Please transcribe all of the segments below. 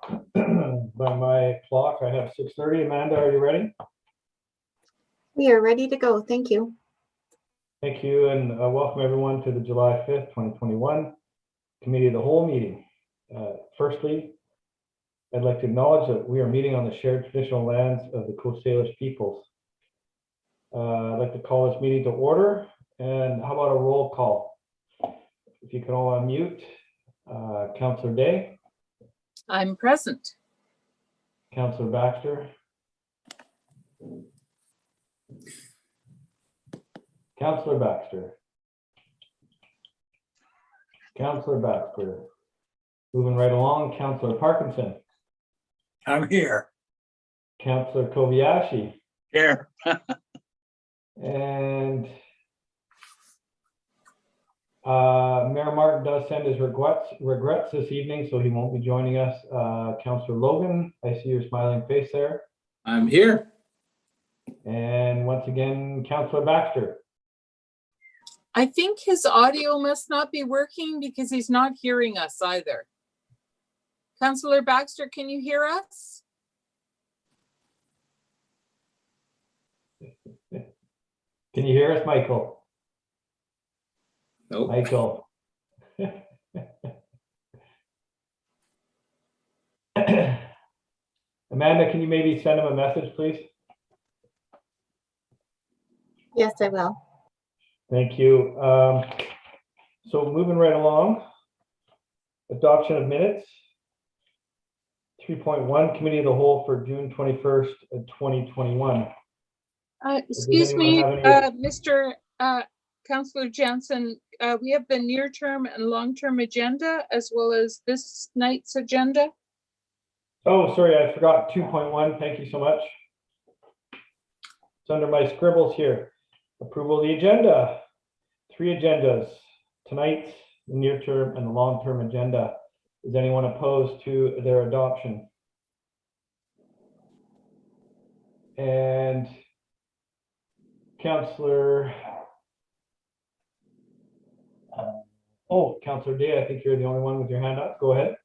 By my clock, I have 6:30. Amanda, are you ready? We are ready to go. Thank you. Thank you, and welcome everyone to the July 5th, 2021 Committee of the Whole meeting. Firstly, I'd like to acknowledge that we are meeting on the shared traditional lands of the Coast Salish peoples. I'd like to call this meeting to order, and how about a roll call? If you can all unmute. Councillor Day. I'm present. Councillor Baxter. Councillor Baxter. Councillor Baxter. Moving right along, Councillor Parkinson. I'm here. Councillor Kobayashi. Here. And Mayor Martin does send his regrets this evening, so he won't be joining us. Councillor Logan, I see your smiling face there. I'm here. And once again, Councillor Baxter. I think his audio must not be working because he's not hearing us either. Councillor Baxter, can you hear us? Can you hear us, Michael? Nope. Michael. Amanda, can you maybe send him a message, please? Yes, I will. Thank you. So moving right along, adoption of minutes. 3.1 Committee of the Whole for June 21st, 2021. Excuse anyone me, have Mr. Councillor Jansen, we have the near-term and long-term agenda as well as this night's agenda. Oh, sorry, I forgot 2.1. Thank you so much. It's under my scribbles here. Approval of the agenda. 3 agendas tonight, the near term and the long term agenda. Is anyone opposed to their adoption? And Councillor, Councillor Day, I think you're the only one with your hand up. Go ahead.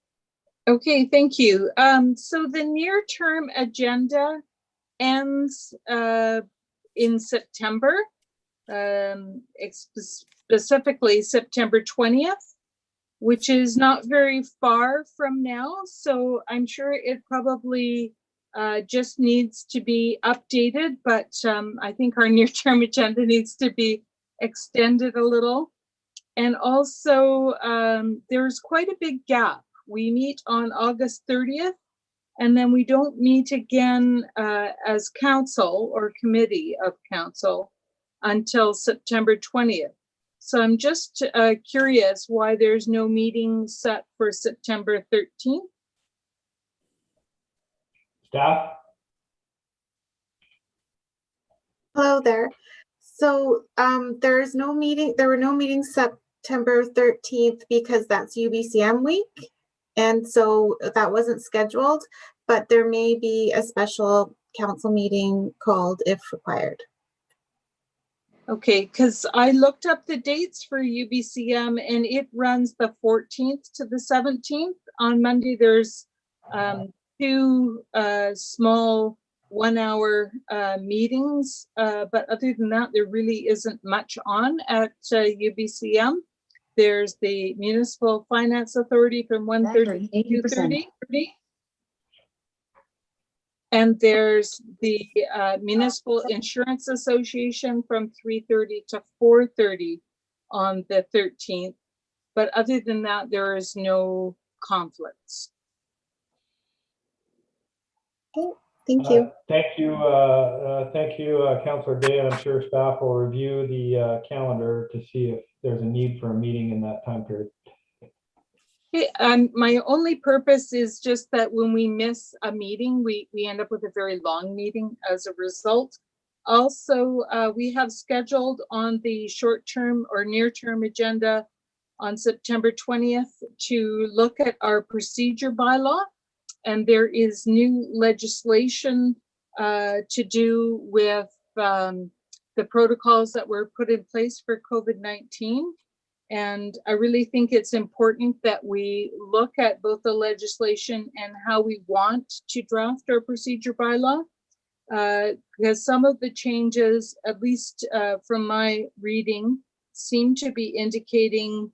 Okay, thank you. So the near-term agenda ends in September, specifically September 20th, which is not very far from now. So I'm sure it probably just needs to be updated, but I think our near-term agenda needs to be extended a little. And also there's quite a big gap. We meet on August 30th, and then we don't meet again as council or committee of council until September 20th. So I'm just curious why there's no meeting set for September 13th. Staff? Hello there. So there were no meetings September 13th because that's UBCM week. And so that wasn't scheduled, but there may be a special council meeting called if required. Okay, because I looked up the dates for UBCM and it runs the 14th to the 17th. On Monday, there's 2 small 1-hour meetings, but other than that, there really isn't much on at UBCM. There's the Municipal Finance Authority from 1:30 to 2:30. And there's the Municipal Insurance Association from 3:30 to 4:30 on the 13th. But other than that, there is no conflicts. Okay, thank you. Thank you, Councillor Day. I'm sure staff will review the calendar to see if there's a need for a meeting in that time period. Okay, my only purpose is just that when we miss a meeting, we end up with a very long meeting as a result. Also, we have scheduled on the short-term or near-term agenda on September 20th to look at our procedure bylaw. And there is new legislation to do with the protocols that were put in place for COVID-19. And I really think it's important that we look at both the legislation and how we want to draft our procedure bylaw. Because some of the changes, at least from my reading, seem to be indicating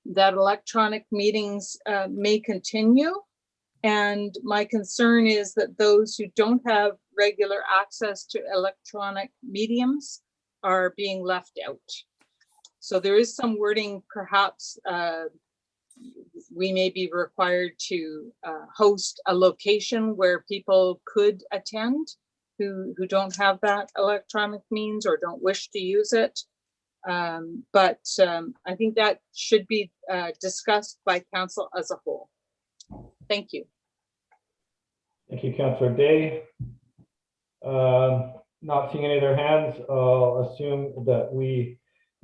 that electronic meetings may continue. And my concern is that those who don't have regular access to electronic mediums are being left out. So there is some wording, perhaps we may be required to host a location where people could attend who don't have that electronic means or don't wish to use it. But I think that should be discussed by council as a whole. Thank you. Thank you, Councillor Day. Not seeing any other hands, I'll assume that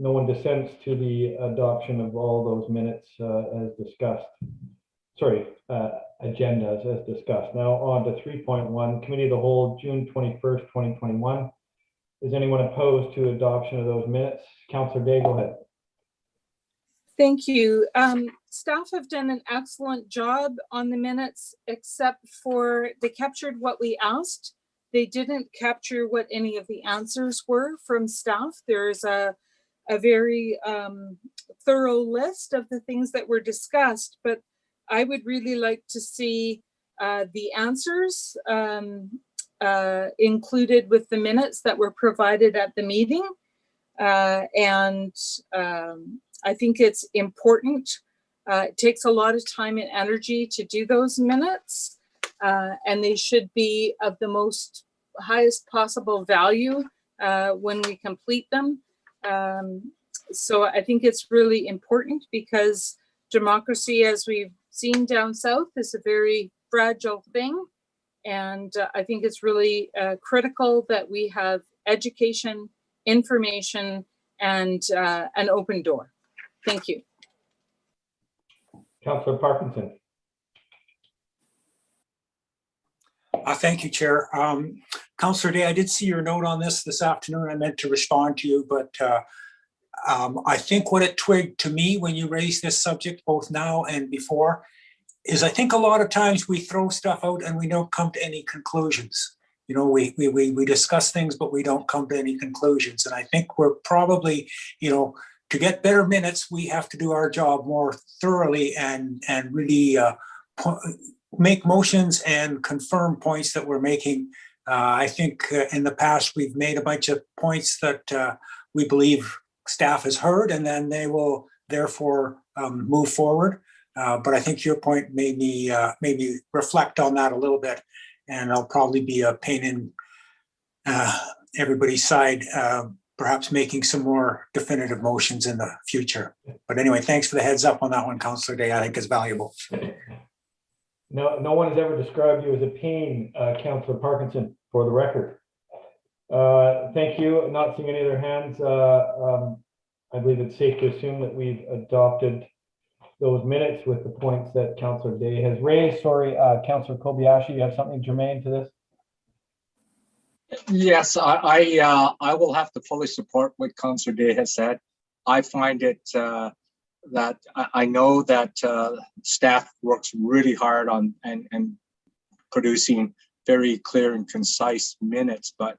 no one dissents to the adoption of all those minutes as discussed. Sorry, agendas as discussed. Now on to 3.1, Committee of the Whole, June 21st, 2021. Is anyone opposed to adoption of those minutes? Councillor Day, go ahead. Thank you. Staff have done an excellent job on the minutes, except for they captured what we asked. They didn't capture what any of the answers were from staff. There's a very thorough list of the things that were discussed, but I would really like to see the answers included with the minutes that were provided at the meeting. And I think it's important. It takes a lot of time and energy to do those minutes, and they should be of the most highest possible value when we complete them. So I think it's really important because democracy, as we've seen down south, is a very fragile thing. And I think it's really critical that we have education, information, and an open door. Thank you. Councillor Parkinson. Thank you, Chair. Councillor Day, I did see your note on this afternoon. I meant to respond to you, but I think what it twigged to me when you raised this subject, both now and before, is I think a lot of times we throw stuff out and we don't come to any conclusions. You know, we discuss things, but we don't come to any conclusions. And I think we're probably, you know, to get better minutes, we have to do our job more thoroughly and really make motions and confirm points that we're making. I think in the past, we've made a bunch of points that we believe staff has heard, and then they will therefore move forward. But I think your point made me reflect on that a little bit, and I'll probably be a pain in everybody's side, perhaps making some more definitive motions in the future. But anyway, thanks for the heads up on that one, Councillor Day. I think it's valuable. No one has ever described you as a pain, Councillor Parkinson, for the record. Thank you. Not seeing any other hands. I believe it's safe to assume that we've adopted those minutes with the points that Councillor Day has raised. Sorry, Councillor Kobayashi, you have something germane to this? Yes, I will have to fully support what Councillor Day has said. I find it that I know that staff works really hard on and producing very clear and concise minutes, but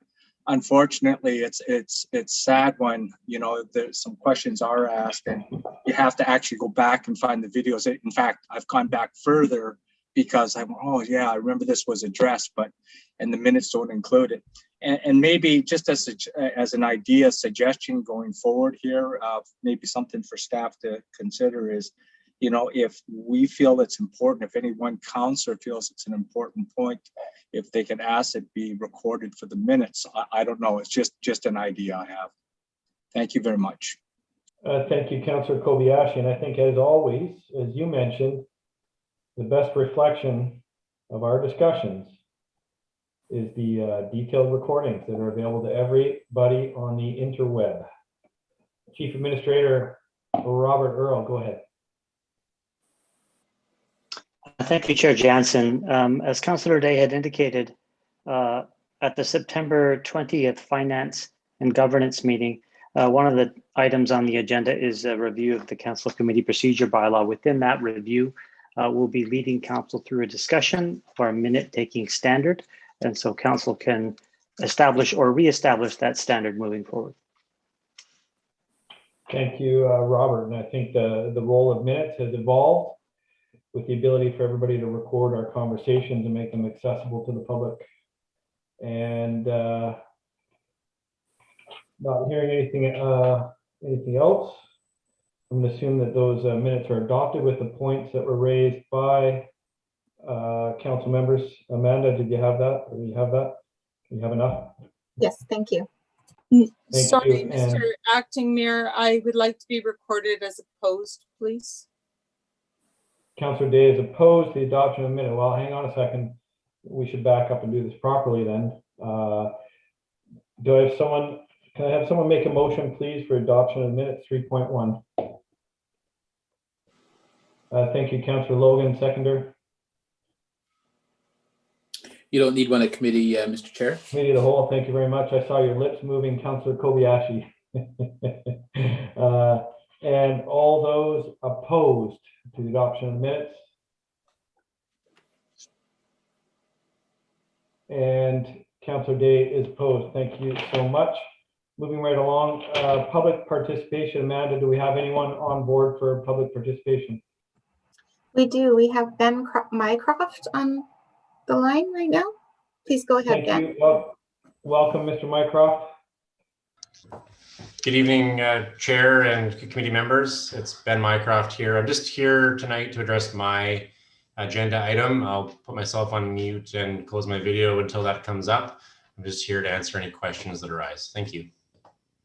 unfortunately, it's sad when, you know, there's some questions are asked and you have to actually go back and find the videos. In fact, I've gone back further because I'm, oh yeah, I remember this was addressed, and the minutes don't include it. And maybe just as an idea, suggestion going forward here, maybe something for staff to consider is, you know, if we feel it's important, if any one councillor feels it's an important point, if they can ask it be recorded for the minutes. I don't know. It's just an idea I have. Thank you very much. Thank you, Councillor Kobayashi. And I think, as always, as you mentioned, the best reflection of our discussions is the detailed recordings that are available to everybody on the interweb. Chief Administrator Robert Earl, go ahead. Thank you, Chair Jansen. As Councillor Day had indicated, at the September 20th Finance and Governance meeting, One of the items on the agenda is a review of the council committee procedure bylaw. Within that review, we'll be leading council through a discussion of our minute-taking standard. And so council can establish or reestablish that standard moving forward. Thank you, Robert. And I think the role of minutes has evolved with the ability for everybody to record our conversations and make them accessible to the public. And not hearing anything else, I'm going to assume that those minutes are adopted with the points that were raised by council members. Amanda, did you have that? Or do you have that? Do you have enough? Yes, thank you. Thank Sorry, you, Mr. and- Acting Mayor, I would like to be recorded as opposed, please. Councillor Day is opposed to the adoption of the minute. Well, hang on a second. We should back up and do this properly then. Do I have someone, can I have someone make a motion, please, for adoption of minutes 3.1? Thank you, Councillor Logan, seconder. You don't need one at committee, Mr. Chair. Committee of the whole, thank you very much. I saw your lips moving, Councillor Kobayashi. And all those opposed to the adoption of the minutes? And Councillor Day is opposed. Thank you so much. Moving right along, public participation. Amanda, do we have anyone on board for public participation? We do. We have Ben Mycroft on the line right now. Please go ahead, Thank Ben. you. Well, welcome, Mr. Mycroft. Good evening, Chair and committee members. It's Ben Mycroft here. I'm just here tonight to address my agenda item. I'll put myself on mute and close my video until that comes up. I'm just here to answer any questions that arise. Thank you.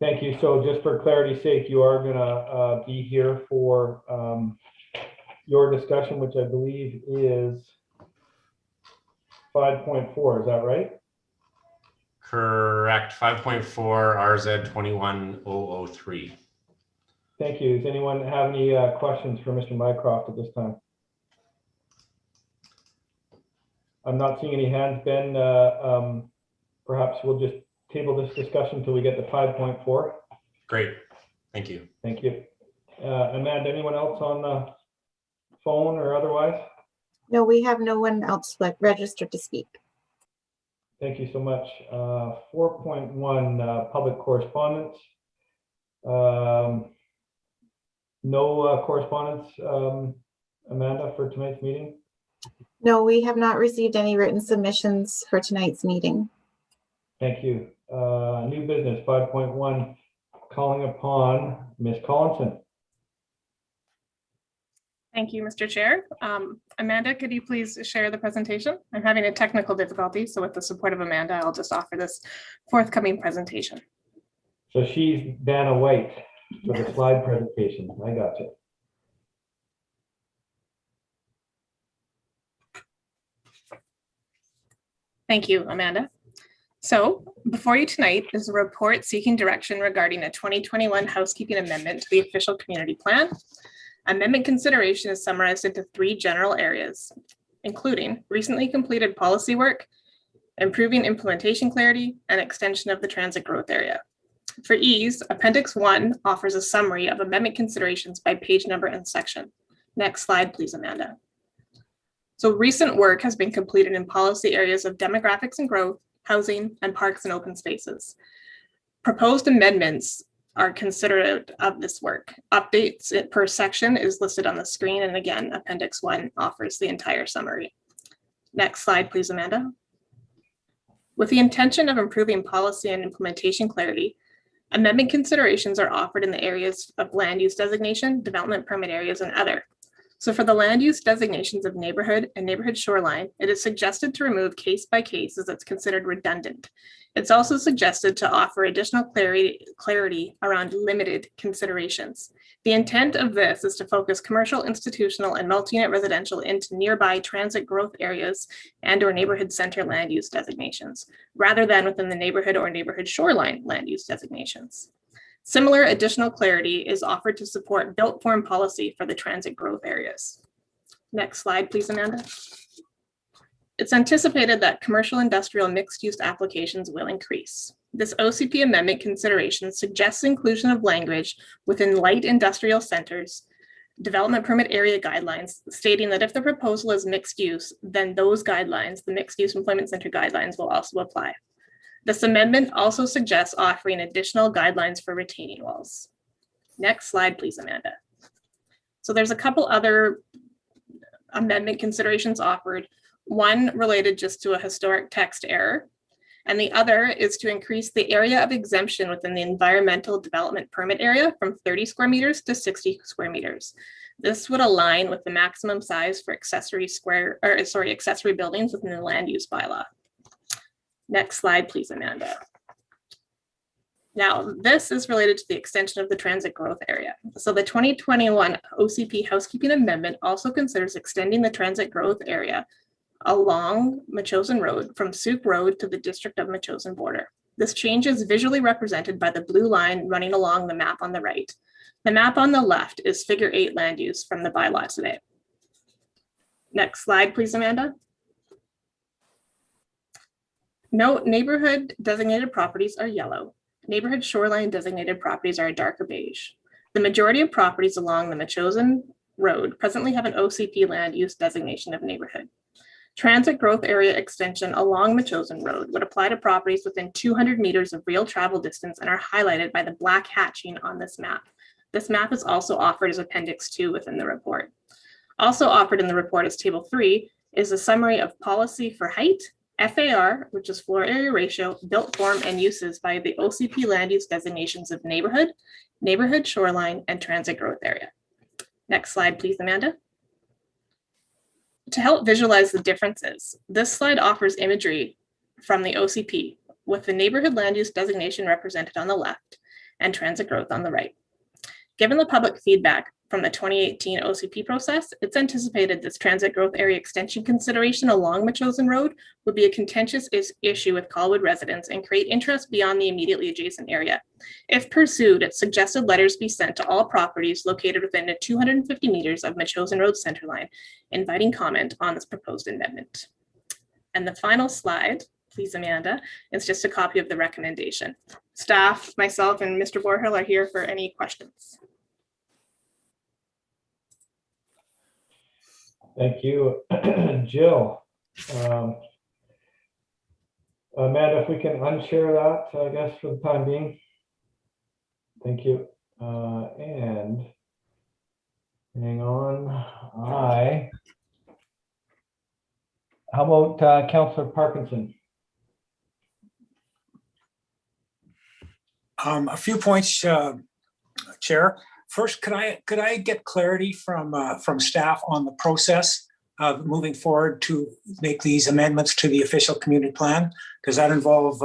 Thank you. So just for clarity's sake, you are going to be here for your discussion, which I believe is 5.4. Is that right? Correct. 5.4 RZ 21003. Thank you. Does anyone have any questions for Mr. Mycroft at this time? I'm not seeing any hands, Ben. Perhaps we'll just table this discussion until we get to 5.4. Great. Thank you. Thank you. Amanda, anyone else on the phone or otherwise? No, we have no one else registered to speak. Thank you so much. 4.1, public correspondence. No correspondence, Amanda, for tonight's meeting? No, we have not received any written submissions for tonight's meeting. Thank you. New business 5.1, calling upon Ms. Collinson. Thank you, Mr. Chair. Amanda, could you please share the presentation? I'm having a technical difficulty, so with the support of Amanda, I'll just offer this forthcoming presentation. So she's Dana White for the slide presentation. I got you. Thank you, Amanda. So before you tonight is a report seeking direction regarding a 2021 housekeeping amendment to the official community plan. Amendment consideration is summarized into 3 general areas, including recently completed policy work, improving implementation clarity, and extension of the transit growth area. For ease, Appendix 1 offers a summary of amendment considerations by page number and section. Next slide, please, Amanda. So recent work has been completed in policy areas of demographics and growth, housing, and parks and open spaces. Proposed amendments are considerate of this work. Updates per section is listed on the screen, and again, Appendix 1 offers the entire summary. Next slide, please, Amanda. With the intention of improving policy and implementation clarity, amendment considerations are offered in the areas of land use designation, development permit areas, and other. So for the land use designations of neighborhood and neighborhood shoreline, it is suggested to remove case by case as it's considered redundant. It's also suggested to offer additional clarity around limited considerations. The intent of this is to focus commercial, institutional, and multi-unit residential into nearby transit growth areas and/or neighborhood center land use designations, rather than within the neighborhood or neighborhood shoreline land use designations. Similar additional clarity is offered to support built form policy for the transit growth areas. Next slide, please, Amanda. It's anticipated that commercial industrial mixed use applications will increase. This OCP amendment consideration suggests inclusion of language within light industrial centers development permit area guidelines, stating that if the proposal is mixed use, then those guidelines, the mixed use employment center guidelines, will also apply. This amendment also suggests offering additional guidelines for retaining walls. Next slide, please, Amanda. So there's a couple other amendment considerations offered. One related just to a historic text error, and the other is to increase the area of exemption within the environmental development permit area from 30 square meters to 60 square meters. This would align with the maximum size for accessory buildings within the land use bylaw. Next slide, please, Amanda. Now, this is related to the extension of the transit growth area. So the 2021 OCP housekeeping amendment also considers extending the transit growth area along Metchosin Road from Soup Road to the District of Metchosin border. This change is visually represented by the blue line running along the map on the right. The map on the left is figure 8 land use from the bylaw today. Next slide, please, Amanda. Note, neighborhood designated properties are yellow. Neighborhood shoreline designated properties are a darker beige. The majority of properties along the Metchosin Road presently have an OCP land use designation of neighborhood. Transit growth area extension along Metchosin Road would apply to properties within 200 meters of real travel distance and are highlighted by the black hatching on this map. This map is also offered as Appendix 2 within the report. Also offered in the report as Table 3 is a summary of policy for height, FAR, which is floor area ratio, built form, and uses by the OCP land use designations of neighborhood, neighborhood shoreline, and transit growth area. Next slide, please, Amanda. To help visualize the differences, this slide offers imagery from the OCP with the neighborhood land use designation represented on the left and transit growth on the right. Given the public feedback from the 2018 OCP process, it's anticipated this transit growth area extension consideration along Metchosin Road would be a contentious issue with Colwood residents and create interest beyond the immediately adjacent area. If pursued, it's suggested letters be sent to all properties located within 250 meters of Metchosin Road centerline, inviting comment on this proposed amendment. And the final slide, please, Amanda, is just a copy of the recommendation. Staff, myself, and Mr. Borhill are here for any questions. Thank you, Jill. Amanda, if we can unshare that, I guess, for the time being. Thank you. And hang on. How about Councillor Parkinson? A few points, Chair. First, could I get clarity from staff on the process of moving forward to make these amendments to the official community plan? Does that involve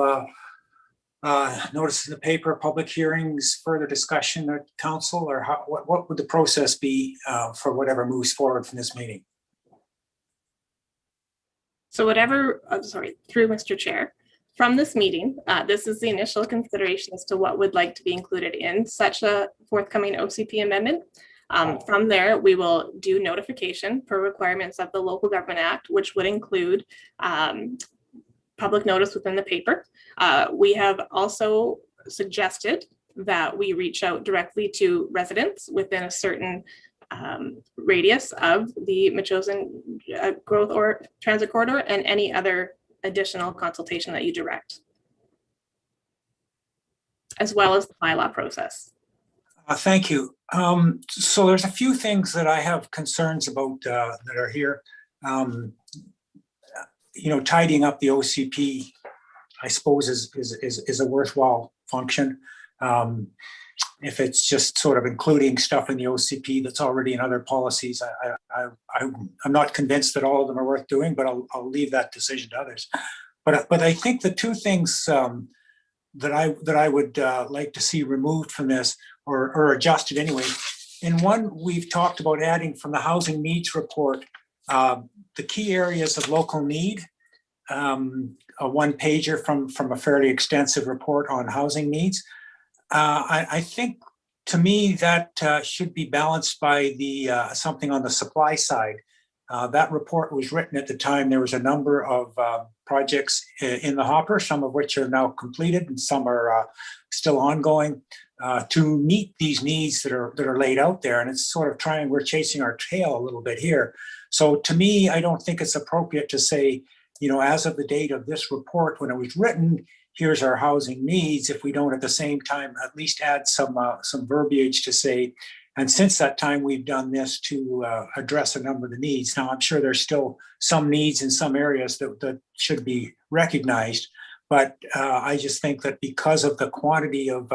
notice in the paper, public hearings, further discussion at council, or what would the process be for whatever moves forward from this meeting? So whatever, through Mr. Chair, from this meeting, this is the initial consideration as to what would like to be included in such a forthcoming OCP amendment. From there, we will do notification per requirements of the Local Government Act, which would include public notice within the paper. We have also suggested that we reach out directly to residents within a certain radius of the Metchosin growth or transit corridor and any other additional consultation that you direct, as well as the bylaw process. Thank you. So there's a few things that I have concerns about that are here. Tidying up the OCP, I suppose, is a worthwhile function. If it's just sort of including stuff in the OCP that's already in other policies, I'm not convinced that all of them are worth doing, but I'll leave that decision to others. But I think the two things that I would like to see removed from this or adjusted anyway. In one, we've talked about adding from the housing needs report the key areas of local need, a one pager from a fairly extensive report on housing needs. I think, to me, that should be balanced by the something on the supply side. That report was written at the time. There was a number of projects in the hopper, some of which are now completed and some are still ongoing to meet these needs that are laid out there. And it's sort of we're chasing our tail a little bit here. So to me, I don't think it's appropriate to say, as of the date of this report, when it was written, here's our housing needs, if we don't at the same time at least add some verbiage to say, and since that time, we've done this to address a number of the needs. Now, I'm sure there's still some needs in some areas that should be recognized, but I just think that because of the quantity of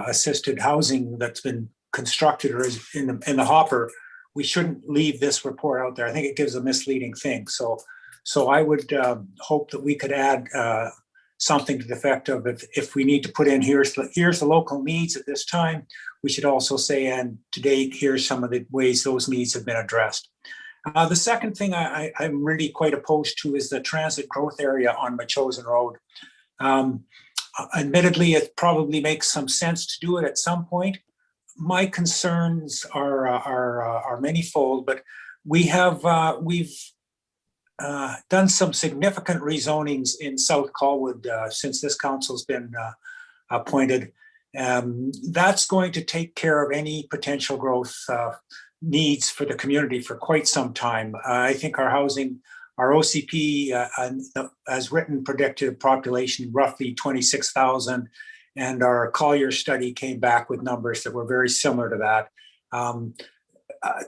assisted housing that's been constructed or is in the hopper, we shouldn't leave this report out there. I think it gives a misleading thing. So I would hope that we could add something to the effect of if we need to put in here's the local needs at this time, we should also say, and to date, here's some of the ways those needs have been addressed. The second thing I'm really quite opposed to is the transit growth area on Machosen Road. Admittedly, it probably makes some sense to do it at some point. My concerns are manifold, but we've done some significant rezonings in South Colwood since this council's been appointed. That's going to take care of any potential growth needs for the community for quite some time. I think our OCP, as written, predicted a population roughly 26,000, and our Collier study came back with numbers that were very similar to that.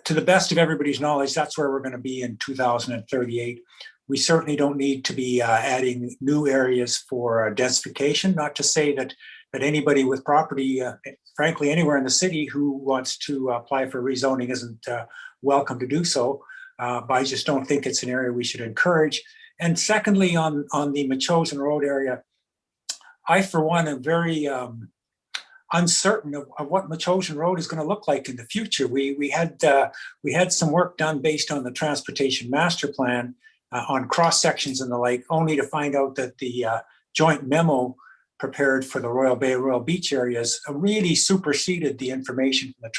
To the best of everybody's knowledge, that's where we're going to be in 2038. We certainly don't need to be adding new areas for densification, not to say that anybody with property, frankly, anywhere in the city who wants to apply for rezoning isn't welcome to do so. But I just don't think it's an area we should encourage. And secondly, on the Machosen Road area, I, for one, am very uncertain of what Machosen Road is going to look like in the future. We had some work done based on the Transportation Master Plan on cross sections and the like, only to find out that the joint memo prepared for the Royal Bay, Royal Beach areas really superseded the information from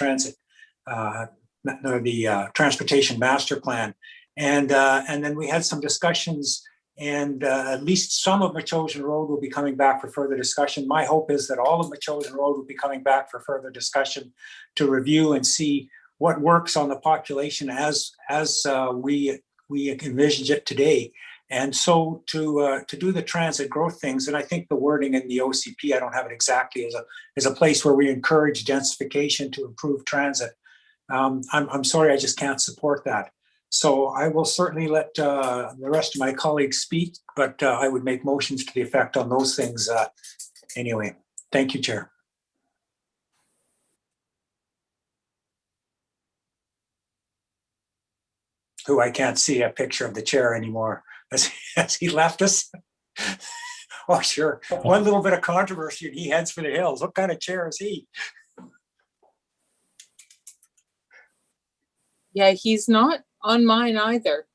the Transportation Master Plan. And then we had some discussions, and at least some of Machosen Road will be coming back for further discussion. My hope is that all of Machosen Road will be coming back for further discussion to review and see what works on the population as we envisage it today. And so to do the transit growth things, and I think the wording in the OCP, I don't have it exactly, is a place where we encourage densification to improve transit. I'm sorry, I just can't support that. So I will certainly let the rest of my colleagues speak, but I would make motions to the effect on those things anyway. Thank you, Chair. Who I can't see a picture of the chair anymore. Has he left us? Oh, sure. One little bit of controversy and he heads for the hills. What kind of chair is he? Yeah, he's not on mine either.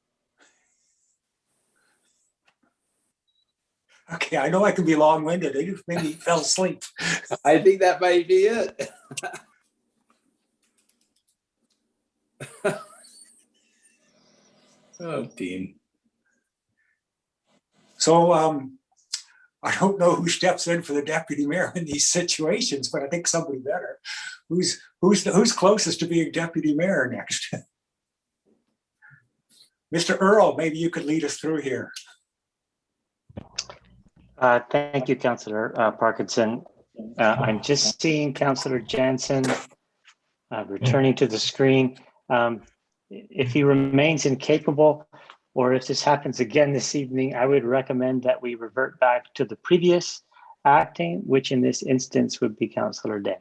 Okay, I know I can be long-winded. Maybe he fell asleep. I think that might be it. Oh, Dean. So I don't know who steps in for the deputy mayor in these situations, but I think somebody better. Who's closest to being deputy mayor next? Mr. Earl, maybe you could lead us through here. Thank you, Councillor Parkinson. I'm just seeing Councillor Jansen returning to the screen. If he remains incapable, or if this happens again this evening, I would recommend that we revert back to the previous acting, which in this instance would be Councillor Day.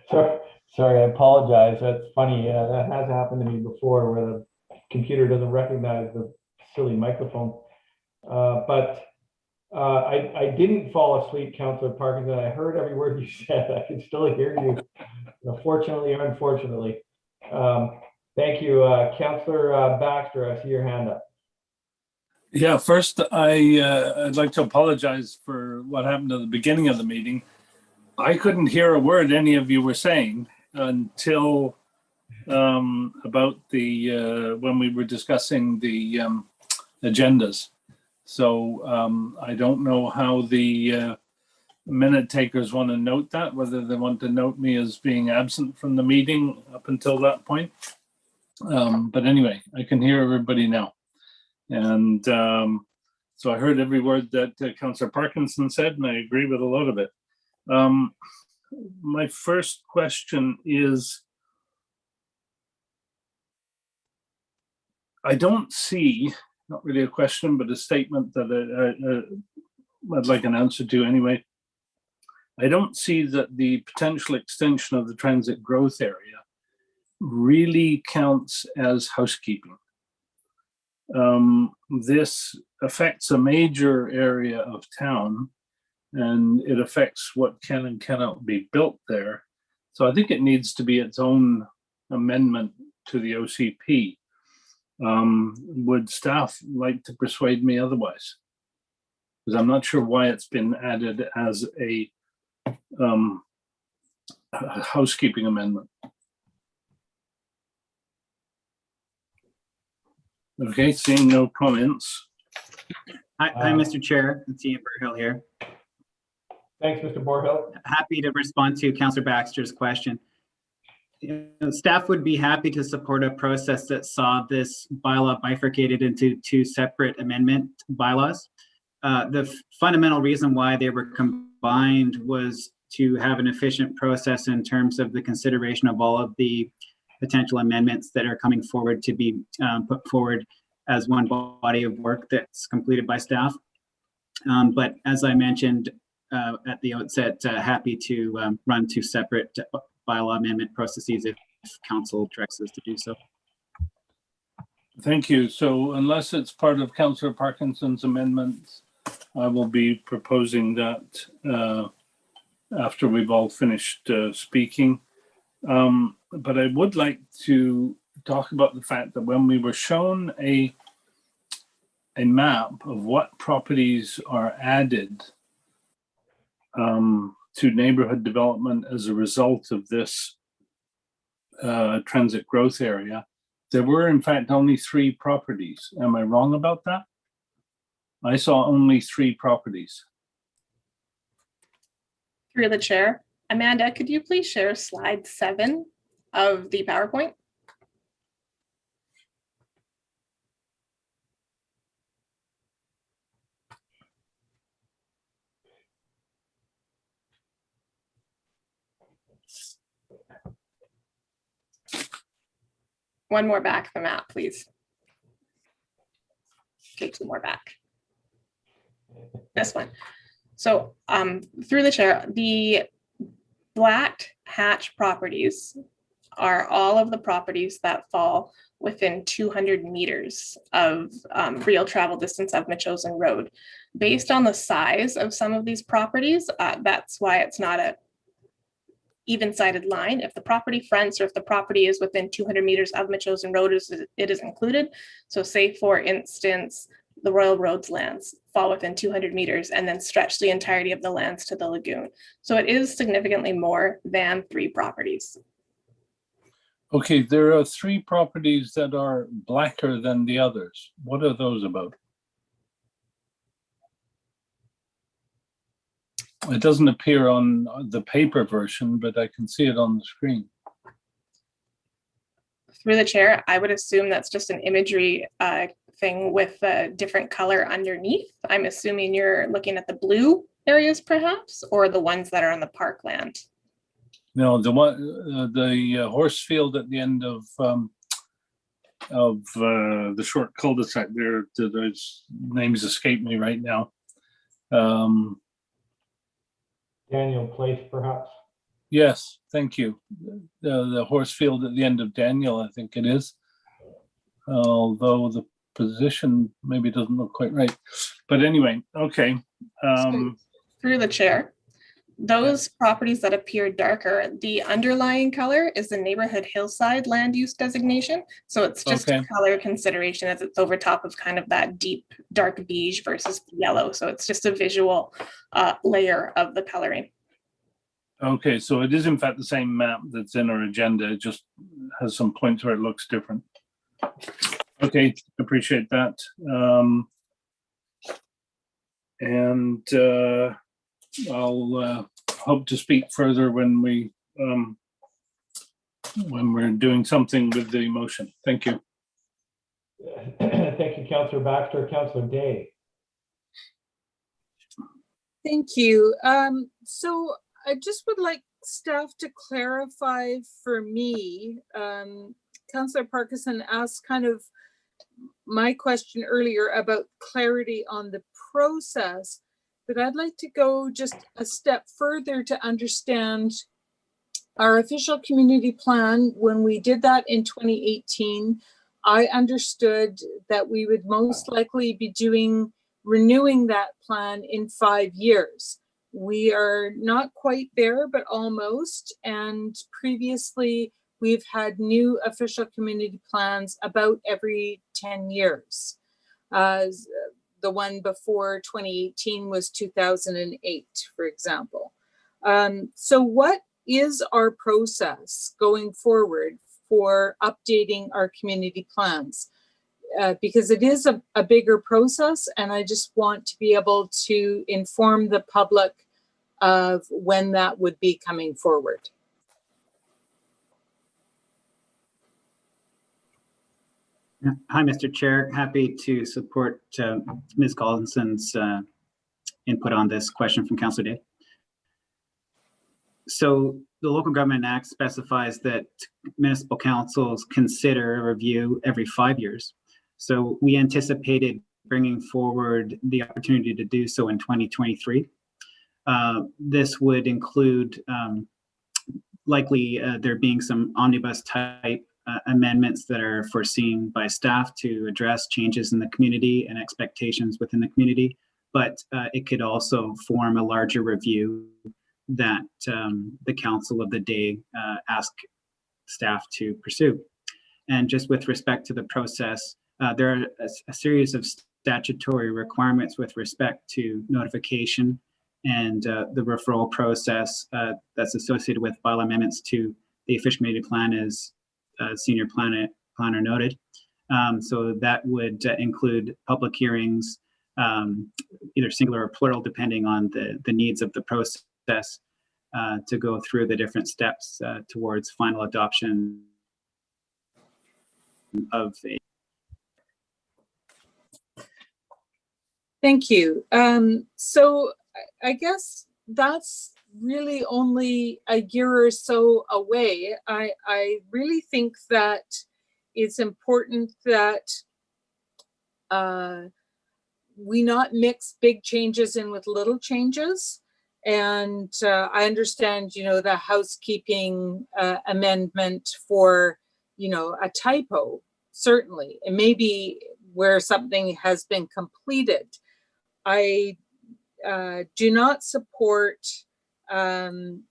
Sorry, I apologize. That's funny. That has happened to me before, where the computer doesn't recognize the silly microphone. But I didn't fall asleep, Councillor Parkinson. I heard every word you said. I can still hear you, fortunately or unfortunately. Thank you. Councillor Baxter, I see your hand up. Yeah, first, I'd like to apologize for what happened at the beginning of the meeting. I couldn't hear a word any of you were saying until about the, when we were discussing the agendas. So I don't know how the minute takers want to note that, whether they want to note me as being absent from the meeting up until that point. But anyway, I can hear everybody now. And so I heard every word that Councillor Parkinson said, and I agree with a lot of it. My first question is, I don't see, not really a question, but a statement that I'd like an answer to anyway. I don't see that the potential extension of the transit growth area really counts as housekeeping. This affects a major area of town, and it affects what can and cannot be built there. So I think it needs to be its own amendment to the OCP. Would staff like to persuade me otherwise? Because I'm not sure why it's been added as a housekeeping amendment. Okay, seeing no comments. Hi, Mr. Chair. It's Ian Burhill here. Thanks, Mr. Borhill. Happy to respond to Councillor Baxter's question. Staff would be happy to support a process that saw this bylaw bifurcated into two separate amendment bylaws. The fundamental reason why they were combined was to have an efficient process in terms of the consideration of all of the potential amendments that are coming forward to be put forward as one body of work that's completed by staff. But as I mentioned at the outset, happy to run two separate bylaw amendment processes if council directs us to do so. Thank you. So unless it's part of Councillor Parkinson's amendments, I will be proposing that after we've all finished speaking. But I would like to talk about the fact that when we were shown a map of what properties are added to neighborhood development as a result of this transit growth area, there were in fact only 3 properties. Am I wrong about that? I saw only 3 properties. Through the chair. Amanda, could you please share slide 7 of the PowerPoint? One more back the map, please. Okay, 2 more back. This one. So through the chair, the black hatch properties are all of the properties that fall within 200 meters of real travel distance of Machosen Road. Based on the size of some of these properties, that's why it's not a even-sided line. If the property fronts or if the property is within 200 meters of Machosen Road, it is included. So say, for instance, the Royal Roads lands fall within 200 meters and then stretch the entirety of the lands to the lagoon. So it is significantly more than 3 properties. Okay, there are 3 properties that are blacker than the others. What are those about? It doesn't appear on the paper version, but I can see it on the screen. Through the chair, I would assume that's just an imagery thing with a different color underneath. I'm assuming you're looking at the blue areas perhaps, or the ones that are on the parkland. No, the one, the horse field at the end of the short cul-de-sac there, those names escape me right now. Daniel Place, perhaps. Yes, thank you. The horse field at the end of Daniel, I think it is. Although the position maybe doesn't look quite right. But anyway, okay. Through the chair, those properties that appear darker, the underlying color is the neighborhood hillside land use designation. So it's just a color consideration as it's over top of kind of that deep dark beige versus yellow. So it's just a visual layer of the coloring. Okay, so it is in fact the same map that's in our agenda, it just has some points where it looks different. Okay, appreciate that. And I'll hope to speak further when we're doing something with the motion. Thank you. Thank you, Councillor Baxter. Councillor Day. Thank you. So I just would like staff to clarify for me. Councillor Parkinson asked kind of my question earlier about clarity on the process, but I'd like to go just a step further to understand our official community plan. When we did that in 2018, I understood that we would most likely be renewing that plan in 5 years. We are not quite there, but almost. And previously, we've had new official community plans about every 10 years. The one before 2018 was 2008, for example. So what is our process going forward for updating our community plans? Because it is a bigger process, and I just want to be able to inform the public of when that would be coming forward. Hi, Mr. Chair. Happy to support Ms. Collinson's input on this question from Councillor Day. So the Local Government Act specifies that municipal councils consider a review every 5 years. So we anticipated bringing forward the opportunity to do so in 2023. This would include likely there being some omnibus type amendments that are foreseen by staff to address changes in the community and expectations within the community, but it could also form a larger review that the council of the day ask staff to pursue. And just with respect to the process, there are a series of statutory requirements with respect to notification and the referral process that's associated with bylaw amendments to the official community plan, as senior planner noted. So that would include public hearings, either singular or plural, depending on the needs of the process, to go through the different steps towards final adoption of a. Thank you. So I guess that's really only a year or so away. I really think that it's important that we not mix big changes in with little changes. And I understand, the housekeeping amendment for, a typo, certainly. It may be where something has been completed. I do not support adding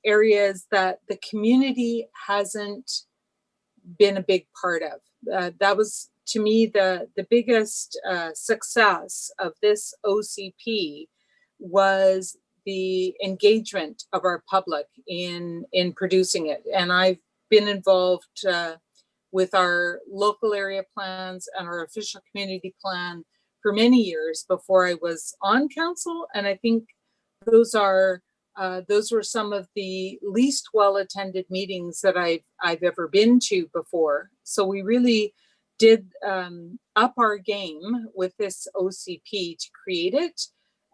areas that the community hasn't been a big part of. That was, to me, the biggest success of this OCP was the engagement of our public in producing it. And I've been involved with our local area plans and our official community plan for many years before I was on council. And I think those were some of the least well-attended meetings that I've ever been to before. So we really did up our game with this OCP to create it.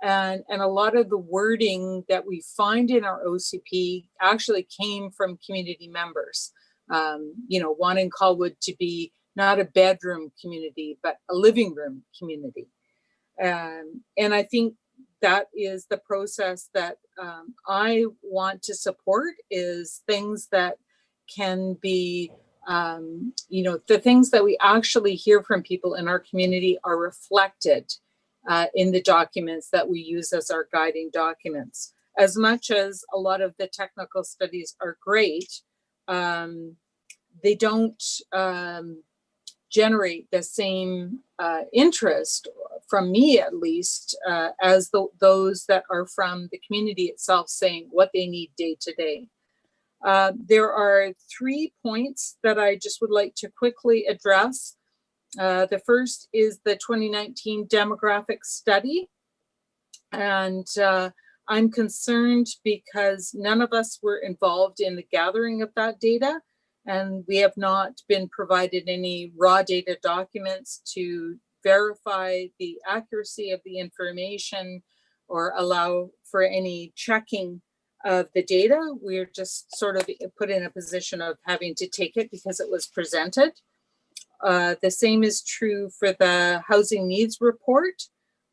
And a lot of the wording that we find in our OCP actually came from community members, wanting Colwood to be not a bedroom community, but a living room community. And I think that is the process that I want to support, is things that can be, the things that we actually hear from people in our community are reflected in the documents that we use as our guiding documents. As much as a lot of the technical studies are great, they don't generate the same interest, from me at least, as those that are from the community itself saying what they need day to day. There are 3 points that I just would like to quickly address. The first is the 2019 demographic study. And I'm concerned because none of us were involved in the gathering of that data, and we have not been provided any raw data documents to verify the accuracy of the information or allow for any checking of the data. We're just sort of put in a position of having to take it because it was presented. The same is true for the housing needs report.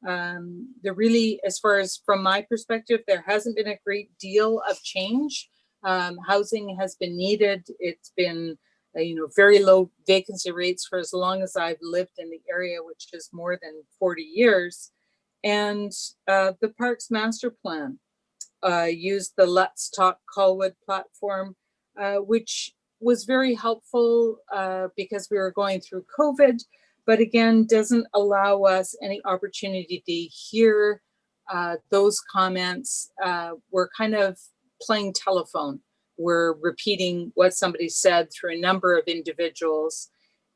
There really, as far as from my perspective, there hasn't been a great deal of change. Housing has been needed. It's been, very low vacancy rates for as long as I've lived in the area, which is more than 40 years. And the Parks Master Plan used the Let's Talk Colwood platform, which was very helpful because we were going through COVID, but again, doesn't allow us any opportunity to hear those comments. We're kind of playing telephone. We're repeating what somebody said through a number of individuals,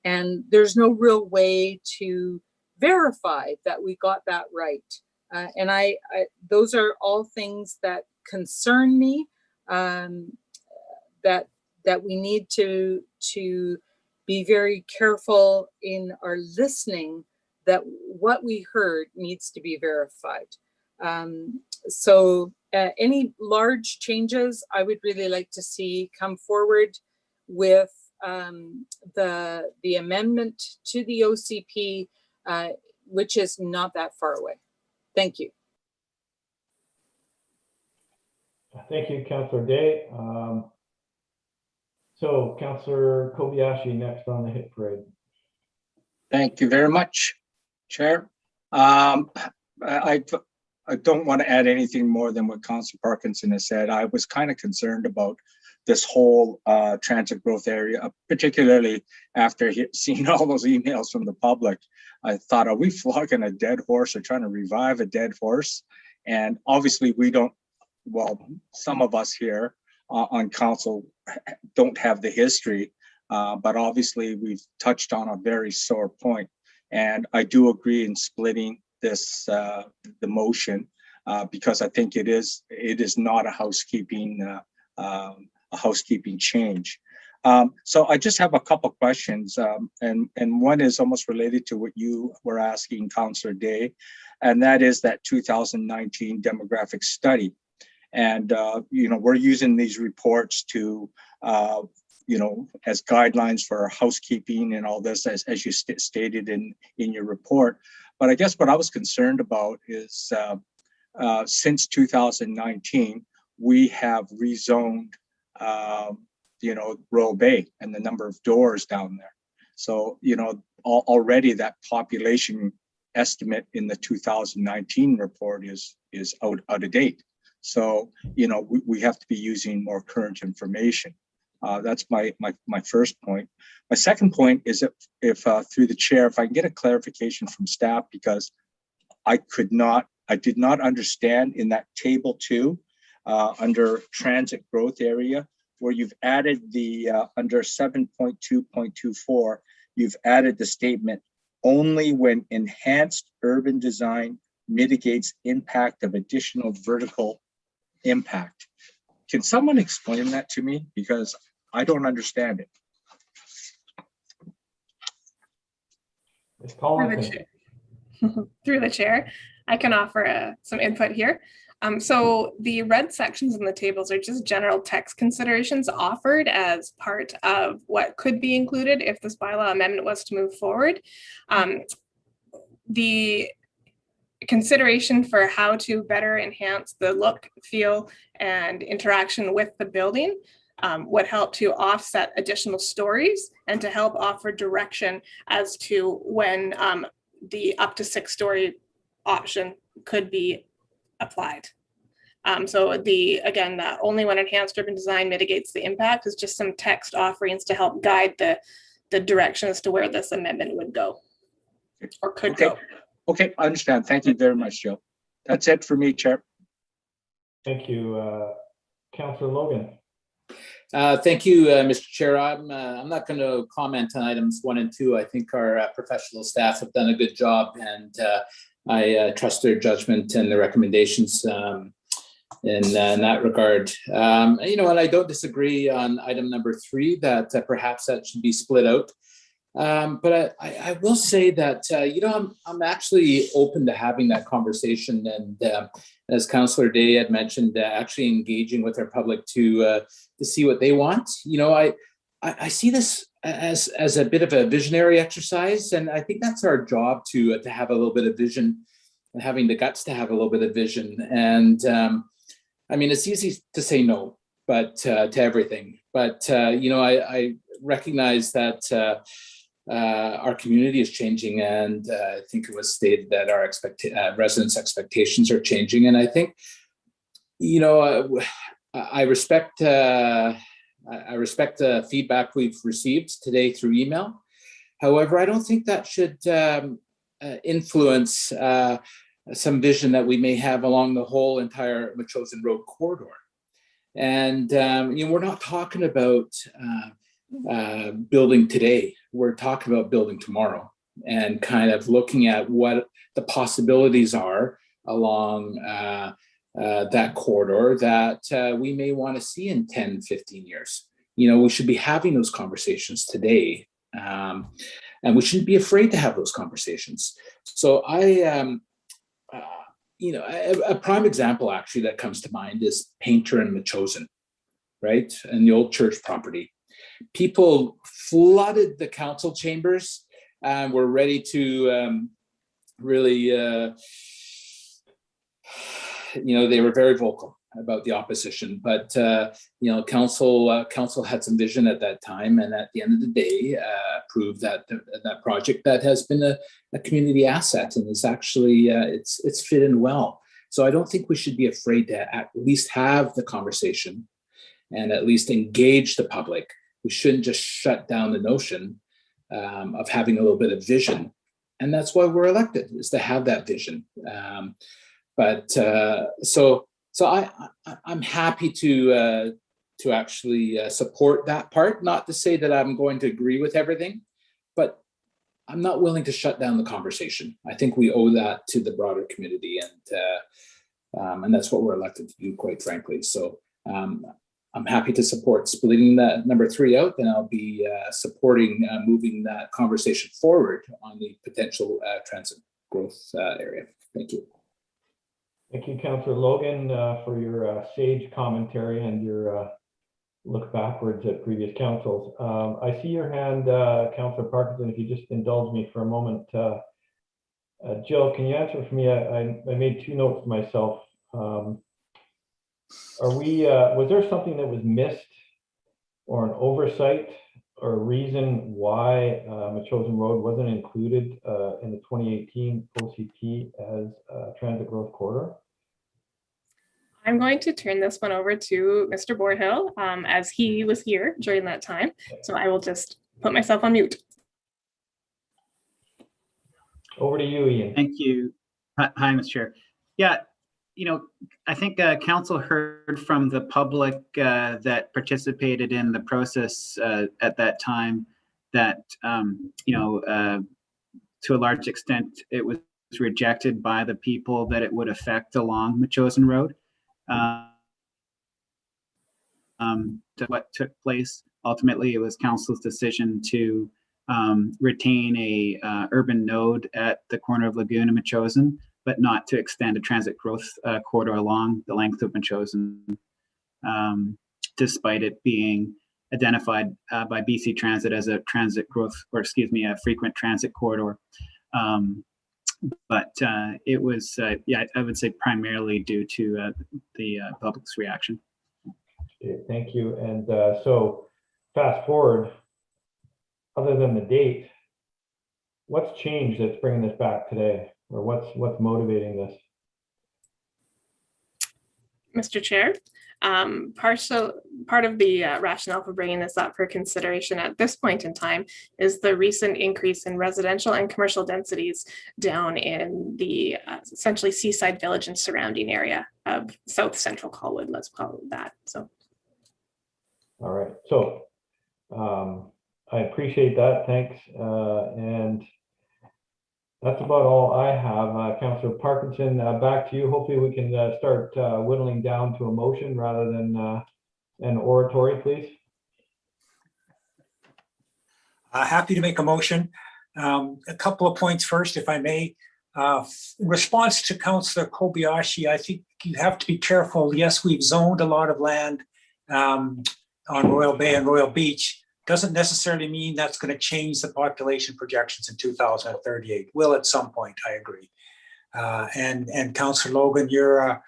and there's no real way to verify that we got that right. And I those are all things that concern me, that we need to be very careful in our listening, that what we heard needs to be verified. So any large changes I would really like to see come forward with the amendment to the OCP, which is not that far away. Thank you. Thank you, Councillor Day. So Councillor Kobayashi next on the hit parade. Thank you very much, Chair. I don't want to add anything more than what Councillor Parkinson has said. I was kind of concerned about this whole transit growth area, particularly after seeing all those emails from the public. I thought, are we flogging a dead horse or trying to revive a dead horse? And obviously we don't, well, some of us here on council don't have the history, but obviously we've touched on a very sore point. And I do agree in splitting this, the motion, because I think it is not a housekeeping change. So I just have a couple of questions, and one is almost related to what you were asking, Councillor Day, and that is that 2019 demographic study. And, we're using these reports to, as guidelines for housekeeping and all this, as you stated in your report. But I guess what I was concerned about is since 2019, we have rezoned, Royal Bay and the number of doors down there. So, already that population estimate in the 2019 report is out of date. So, we have to be using more current information. That's my first point. My second point is if through the chair, if I can get a clarification from staff, because I did not understand in that table 2 under transit growth area, where you've added the under 7.2.24, you've added the statement only when enhanced urban design mitigates impact of additional vertical impact. Can someone explain that to me? Because I don't understand it. Through the chair, I can offer some input here. So the red sections in the tables are just general text considerations offered as part of what could be included if this bylaw amendment was to move forward. The consideration for how to better enhance the look, feel, and interaction with the building would help to offset additional stories and to help offer direction as to when the up to 6-story option could be applied. So again, only when enhanced urban design mitigates the impact is just some text offerings to help guide the the direction as to where this amendment would go or could Okay. go. Okay, I understand. Thank you very much, Joe. That's it for me, Chair. Thank you. Councillor Logan. Thank you, Mr. Chair. I'm not going to comment on items 1 and 2. I think our professional staff have done a good job, and I trust their judgment and the recommendations in that regard. And I don't disagree on item number 3 that perhaps that should be split out. But I will say that, I'm actually open to having that conversation. And as Councillor Day had mentioned, actually engaging with our public to see what they want. I see this as a bit of a visionary exercise. And I think that's our job to have a little bit of vision and having the guts to have a little bit of vision. And it's easy to say no, but to everything. But, I recognize that our community is changing, and I think it was stated that our residents' expectations are changing. And I think, I respect the feedback we've received today through email. However, I don't think that should influence some vision that we may have along the whole entire Metchosin Road corridor. And we're not talking about building today. We're talking about building tomorrow, and kind of looking at what the possibilities are along that corridor that we may want to see in 10, 15 years. We should be having those conversations today, and we shouldn't be afraid to have those conversations. So a prime example actually that comes to mind is Painter and Metchosin, right? And the old church property. People flooded the council chambers and were ready to really, they were very vocal about the opposition. But, council had some vision at that time, and at the end of the day, approved that project that has been a community asset, and it's actually, it's fit in well. So I don't think we should be afraid to at least have the conversation and at least engage the public. We shouldn't just shut down the notion of having a little bit of vision. And that's why we're elected, is to have that vision. So I'm happy to actually support that part. Not to say that I'm going to agree with everything, but I'm not willing to shut down the conversation. I think we owe that to the broader community, and that's what we're elected to do, quite frankly. So I'm happy to support splitting that number 3 out, and I'll be supporting moving that conversation forward on the potential transit growth area. Thank you. Thank you, Councillor Logan, for your sage commentary and your look backwards at previous councils. I see your hand, Councillor Parkinson, if you just indulge me for a moment. Jill, can you answer for me? I made 2 notes to myself. Was there something that was missed or an oversight or a reason why Metchosin Road wasn't included in the 2018 OCP as a transit growth corridor? I'm going to turn this one over to Mr. Borhill, as he was here during that time. So I will just put myself on mute. Over to you, Ian. Thank you. Hi, Mr. Chair. Yeah, I think council heard from the public that participated in the process at that time that, to a large extent, it was rejected by the people that it would affect along Metchosin Road. What took place, ultimately, it was council's decision to retain a urban node at the corner of Lagoon and Metchosin, but not to extend a transit growth corridor along the length of Metchosin, despite it being identified by BC Transit as a transit growth, or excuse me, a frequent transit corridor. But it was, I would say primarily due to the public's reaction. Okay, thank you. And so fast forward, other than the date, what's changed that's bringing this back today? Or what's motivating this? Mr. Chair. Part of the rationale for bringing this up for consideration at this point in time is the recent increase in residential and commercial densities down in the essentially seaside village and surrounding area of South Central Colwood, let's call it that. So. All right, so I appreciate that, thanks. And that's about all I have. Councillor Parkinson, back to you. Hopefully we can start whittling down to a motion rather than an oratory, please. Happy to make a motion. A couple of points first, if I may. In response to Councillor Kobayashi, I think you have to be careful. Yes, we've zoned a lot of land on Royal Bay and Royal Beach. Doesn't necessarily mean that's going to change the population projections in 2038. Will at some point, I agree. And Councillor Logan, you're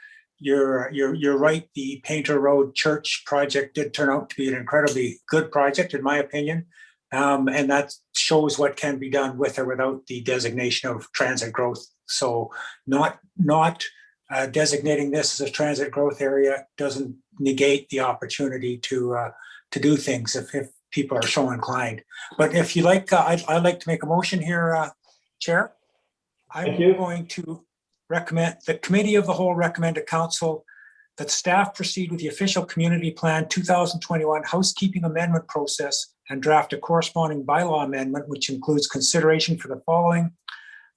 right. The Painter Road Church project did turn out to be an incredibly good project, in my opinion. And that shows what can be done with or without the designation of transit growth. So not designating this as a transit growth area doesn't negate the opportunity to do things if people are so inclined. But if you like, I'd like to make a motion here, Chair. I'm going to recommend, the Committee of the Whole recommend to Council that staff proceed with the official Community Plan 2021 housekeeping amendment process and draft a corresponding bylaw amendment, which includes consideration for the following.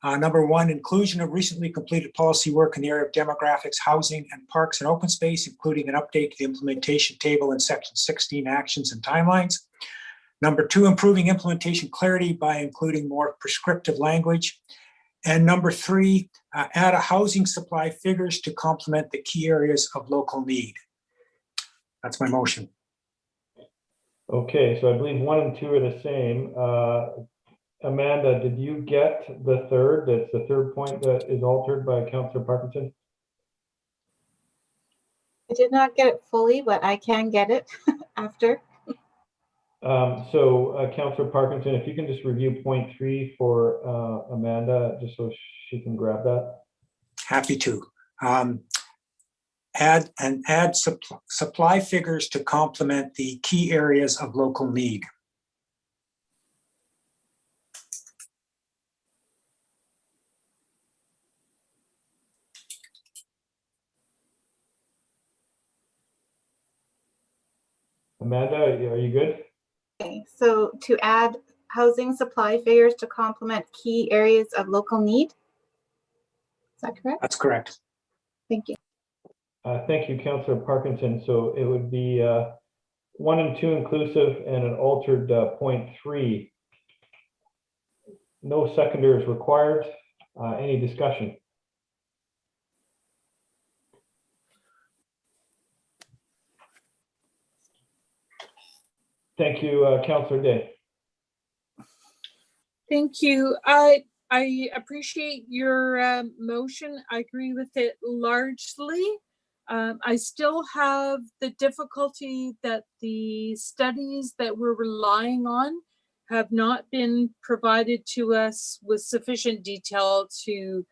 Number one, inclusion of recently completed policy work in the area of demographics, housing, and parks and open space, including an update to the implementation table in section 16, actions and timelines. Number two, improving implementation clarity by including more prescriptive language. And number three, add a housing supply figures to complement the key areas of local need. That's my motion. Okay, so I believe 1 and 2 are the same. Amanda, did you get the third? That's the third point that is altered by Councillor Parkinson. I did not get it fully, but I can get it after. Councillor Parkinson, if you can just review point 3 for Amanda, just so she can grab that. Happy to. Add supply figures to complement the key areas of local need. Amanda, are you good? Okay, so to add housing supply figures to complement key areas of local need. Is that correct? That's correct. Thank you. Thank you, Councillor Parkinson. So it would be 1 and 2 inclusive and an altered point 3. No seconder is required. Any discussion? Thank you, Councillor Day. Thank you. I appreciate your motion. I agree with it largely. I still have the difficulty that the studies that we're relying on have not been provided to us with sufficient detail to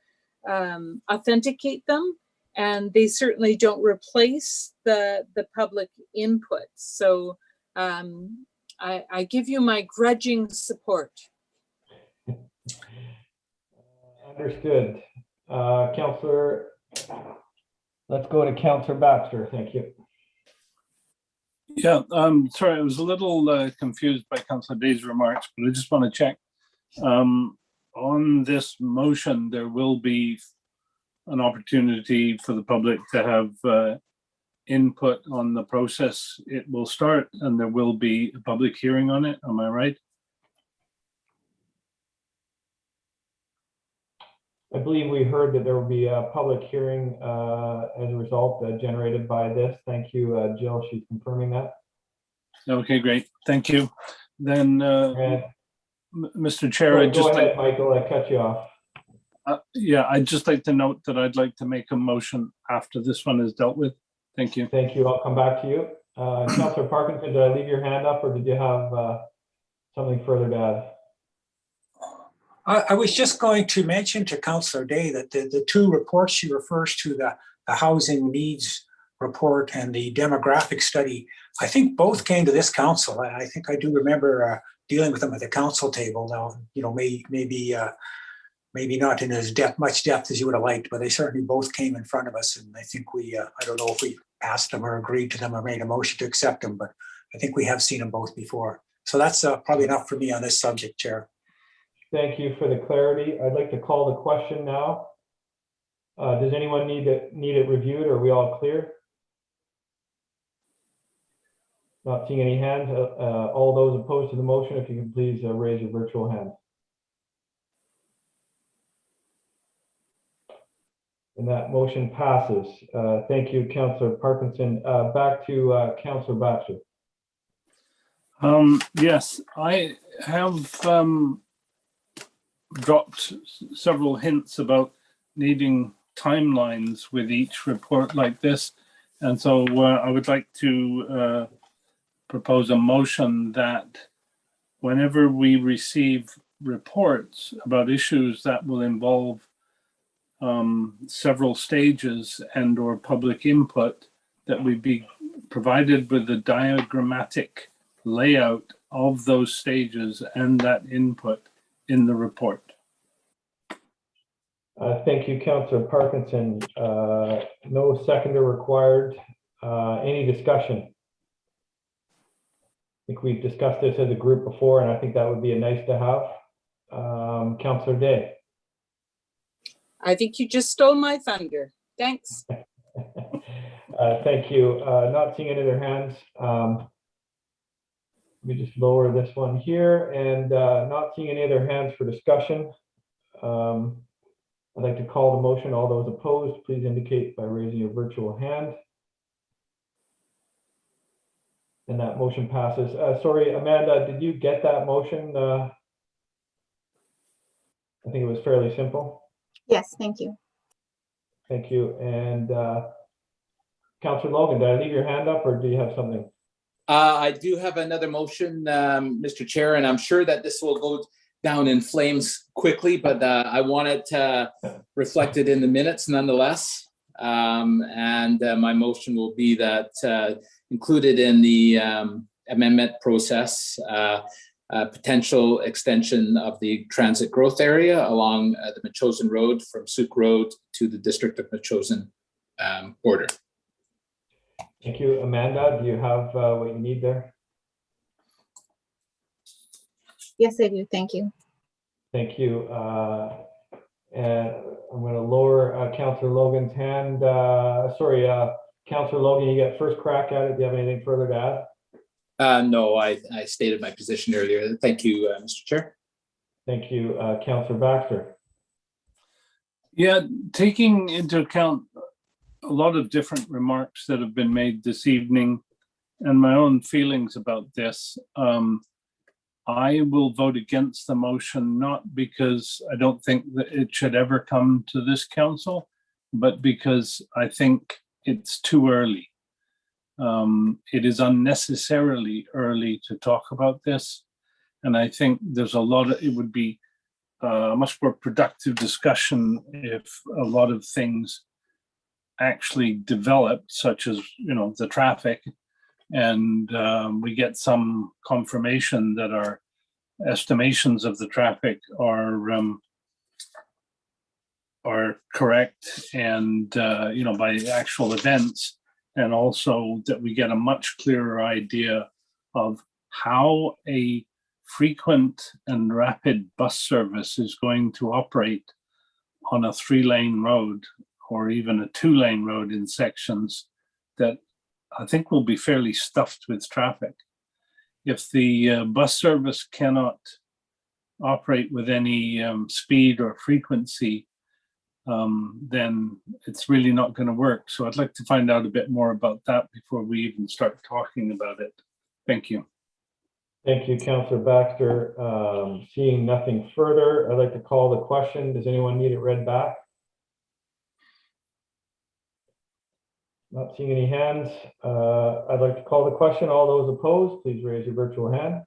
authenticate them. And they certainly don't replace the public input. So I give you my grudging support. Understood. Councillor, let's go to Councillor Baxter. Thank you. Yeah, sorry, I was a little confused by Councillor Day's remarks, but I just want to check. On this motion, there will be an opportunity for the public to have input on the process. It will start and there will be a public hearing on it. Am I right? I believe we heard that there will be a public hearing as a result generated by this. Thank you, Jill. She's confirming that. Okay, great. Thank you. Then, Mr. Chair, I'd just like, Michael, I cut you off. yeah, I'd just like to note that I'd like to make a motion after this one is dealt with. Thank you. Thank you. I'll come back to you. Councillor Parkinson, did I leave your hand up or did you have something further to add? I was just going to mention to Councillor Day that the two reports she refers to, the housing needs report and the demographic study, I think both came to this council. I think I do remember dealing with them at the council table. Now, maybe not in as much depth as you would have liked, but they certainly both came in front of us. And I think I don't know if we passed them or agreed to them or made a motion to accept them, but I think we have seen them both before. So that's probably enough for me on this subject, Chair. Thank you for the clarity. I'd like to call the question now. Does anyone need it reviewed, or are we all clear? Not seeing any hands. All those opposed to the motion, if you can please raise your virtual hand. And that motion passes. Thank you, Councillor Parkinson. Back to Councillor Baxter. Yes, I have dropped several hints about needing timelines with each report like this. And so I would like to propose a motion that whenever we receive reports about issues that will involve several stages and or public input, that we be provided with a diagrammatic layout of those stages and that input in the report. Thank you, Councillor Parkinson. No seconder required. Any discussion? I think we've discussed this as a group before, and I think that would be a nice to have. Councillor Day. I think you just stole my thunder. Thanks. Thank you. Not seeing any other hands. Let me just lower this one here, and not seeing any other hands for discussion. I'd like to call the motion. All those opposed, please indicate by raising your virtual hand. And that motion passes. Sorry, Amanda, did you get that motion? I think it was fairly simple. Yes, thank you. Thank you. And Councillor Logan, did I leave your hand up, or do you have something? I do have another motion, Mr. Chair, and I'm sure that this will go down in flames quickly, but I want it reflected in the minutes nonetheless. And my motion will be that included in the amendment process, potential extension of the transit growth area along the Metchosin Road from Souk Road to the District of Metchosin border. Thank you. Amanda, do you have what you need there? Yes, I do. Thank you. Thank you. And I'm going to lower Councillor Logan's hand. Sorry, Councillor Logan, you get first crack at it. Do you have anything further to add? No, I stated my position earlier. Thank you, Mr. Chair. Thank you, Councillor Baxter. Yeah, taking into account a lot of different remarks that have been made this evening and my own feelings about this, I will vote against the motion, not because I don't think that it should ever come to this council, but because I think it's too early. It is unnecessarily early to talk about this. And I think there's it would be a much more productive discussion if a lot of things actually developed, such as, the traffic, and we get some confirmation that our estimations of the traffic are correct, and by actual events, and also that we get a much clearer idea of how a frequent and rapid bus service is going to operate on a 3-lane road or even a 2-lane road in sections that I think will be fairly stuffed with traffic. If the bus service cannot operate with any speed or frequency, then it's really not going to work. So I'd like to find out a bit more about that before we even start talking about it. Thank you. Thank you, Councillor Baxter. Seeing nothing further, I'd like to call the question. Does anyone need it read back? Not seeing any hands. I'd like to call the question. All those opposed, please raise your virtual hand.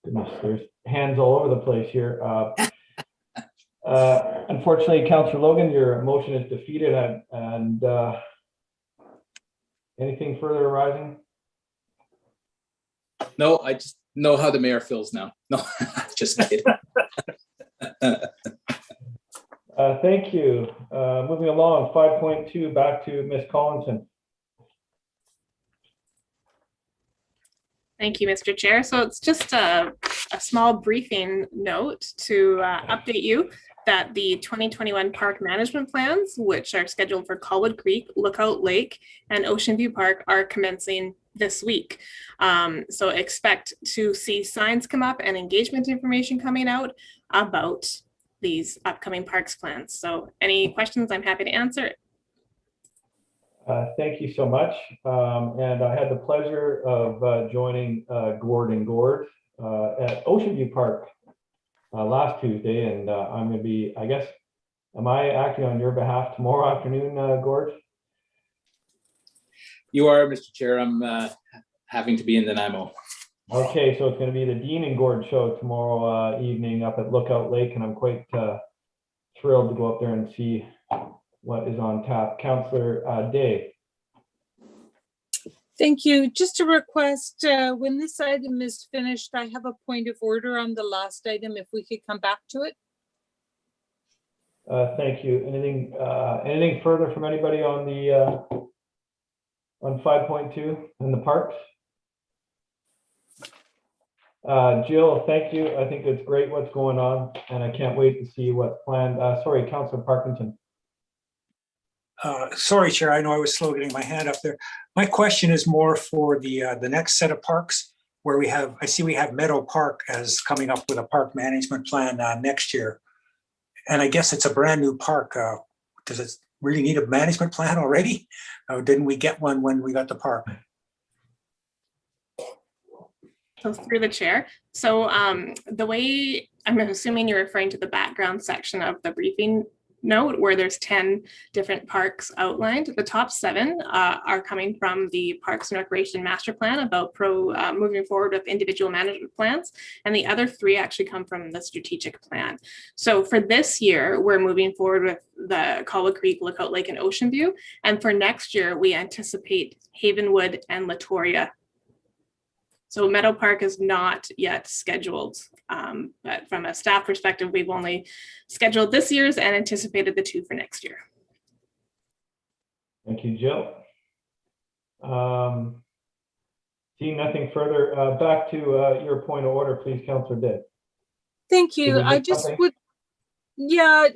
Goodness, there's hands all over the place here. Unfortunately, Councillor Logan, your motion is defeated, and anything further arising? No, I just know how the mayor feels now. No, just kidding. Thank you. Moving along, 5.2, back to Ms. Collinson. Thank you, Mr. Chair. So it's just a small briefing note to update you that the 2021 park management plans, which are scheduled for Colwood Creek, Lookout Lake, and Ocean View Park, are commencing this week. So expect to see signs come up and engagement information coming out about these upcoming parks plans. So any questions, I'm happy to answer. Thank you so much. And I had the pleasure of joining Gord and Gord at Ocean View Park last Tuesday, and I'm going to be, I guess, am I acting on your behalf tomorrow afternoon, Gord? You are, Mr. Chair. I'm having to be in Nanaimo. Okay, so it's going to be the Dean and Gord show tomorrow evening up at Lookout Lake, and I'm quite thrilled to go up there and see what is on tap. Councillor Day. Thank you. Just a request, when this item is finished, I have a point of order on the last item, if we could come back to it. Thank you. Anything further from anybody on the on 5.2 in the parks? Jill, thank you. I think it's great what's going on, and I can't wait to see what's planned. Sorry, Councillor Parkinson. Sorry, Chair, I know I was slow getting my hand up there. My question is more for the next set of parks where I see we have Meadow Park as coming up with a park management plan next year. And I guess it's a brand new park. Does it really need a management plan already? Or didn't we get one when we got the park? So through the chair. So the way, I'm assuming you're referring to the background section of the briefing note where there's 10 different parks outlined. The top 7 are coming from the Parks and Recreation Master Plan about moving forward with individual management plans. And the other 3 actually come from the strategic plan. So for this year, we're moving forward with the Colwood Creek, Lookout Lake, and Ocean View. And for next year, we anticipate Havenwood and Latoria. So Meadow Park is not yet scheduled, but from a staff perspective, we've only scheduled this year's and anticipated the 2 for next year. Thank you, Jill. Seeing nothing further, back to your point of order, please, Councillor Day. Thank Did you. we I miss just something? would, yeah,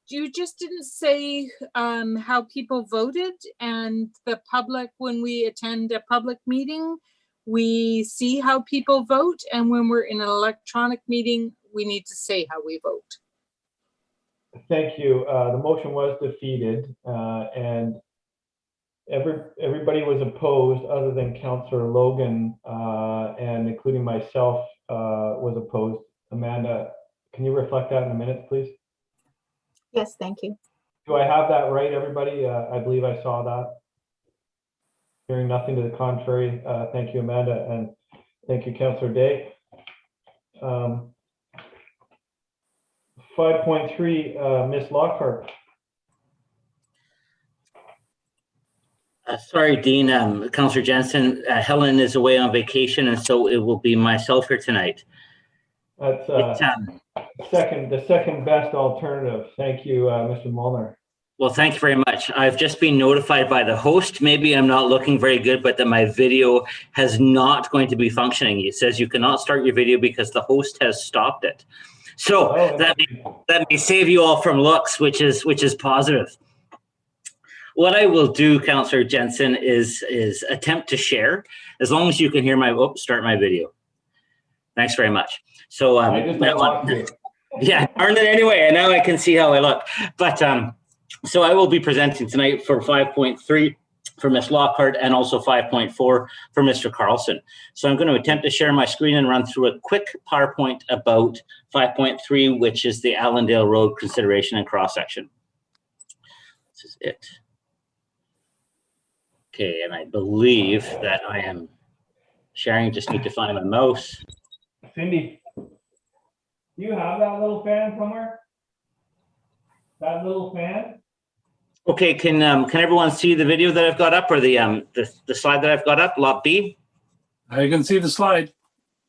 you just didn't say how people voted, and the public, when we attend a public meeting, we see how people vote, and when we're in an electronic meeting, we need to say how we vote. Thank you. The motion was defeated, and everybody was opposed other than Councillor Logan, and including myself was opposed. Amanda, can you reflect that in a minute, please? Yes, thank you. Do I have that right, everybody? I believe I saw that. Hearing nothing to the contrary. Thank you, Amanda, and thank you, Councillor Day. 5.3, Ms. Lockhart. Sorry, Dean, Councillor Jensen, Helen is away on vacation, and so it will be myself here tonight. That's the second best alternative. Thank you, Mr. Molnar. Well, thank you very much. I've just been notified by the host. Maybe I'm not looking very good, but that my video has not going to be functioning. It says you cannot start your video because the host has stopped it. So that may save you all from looks, which is positive. What I will do, Councillor Jensen, is attempt to share, as long as you can hear my, start my video. Thanks very much. So yeah, earned it anyway, and now I can see how I look. But so I will be presenting tonight for 5.3 for Ms. Lockhart and also 5.4 for Mr. Carlson. So I'm going to attempt to share my screen and run through a quick PowerPoint about 5.3, which is the Allendale Road consideration and cross-section. This is it. Okay, and I believe that I am sharing. Just need to find my mouse. Cindy, Do you have that little fan somewhere? That little fan? Okay, can everyone see the video that I've got up, or the slide that I've got up, Lot B? I can see the slide.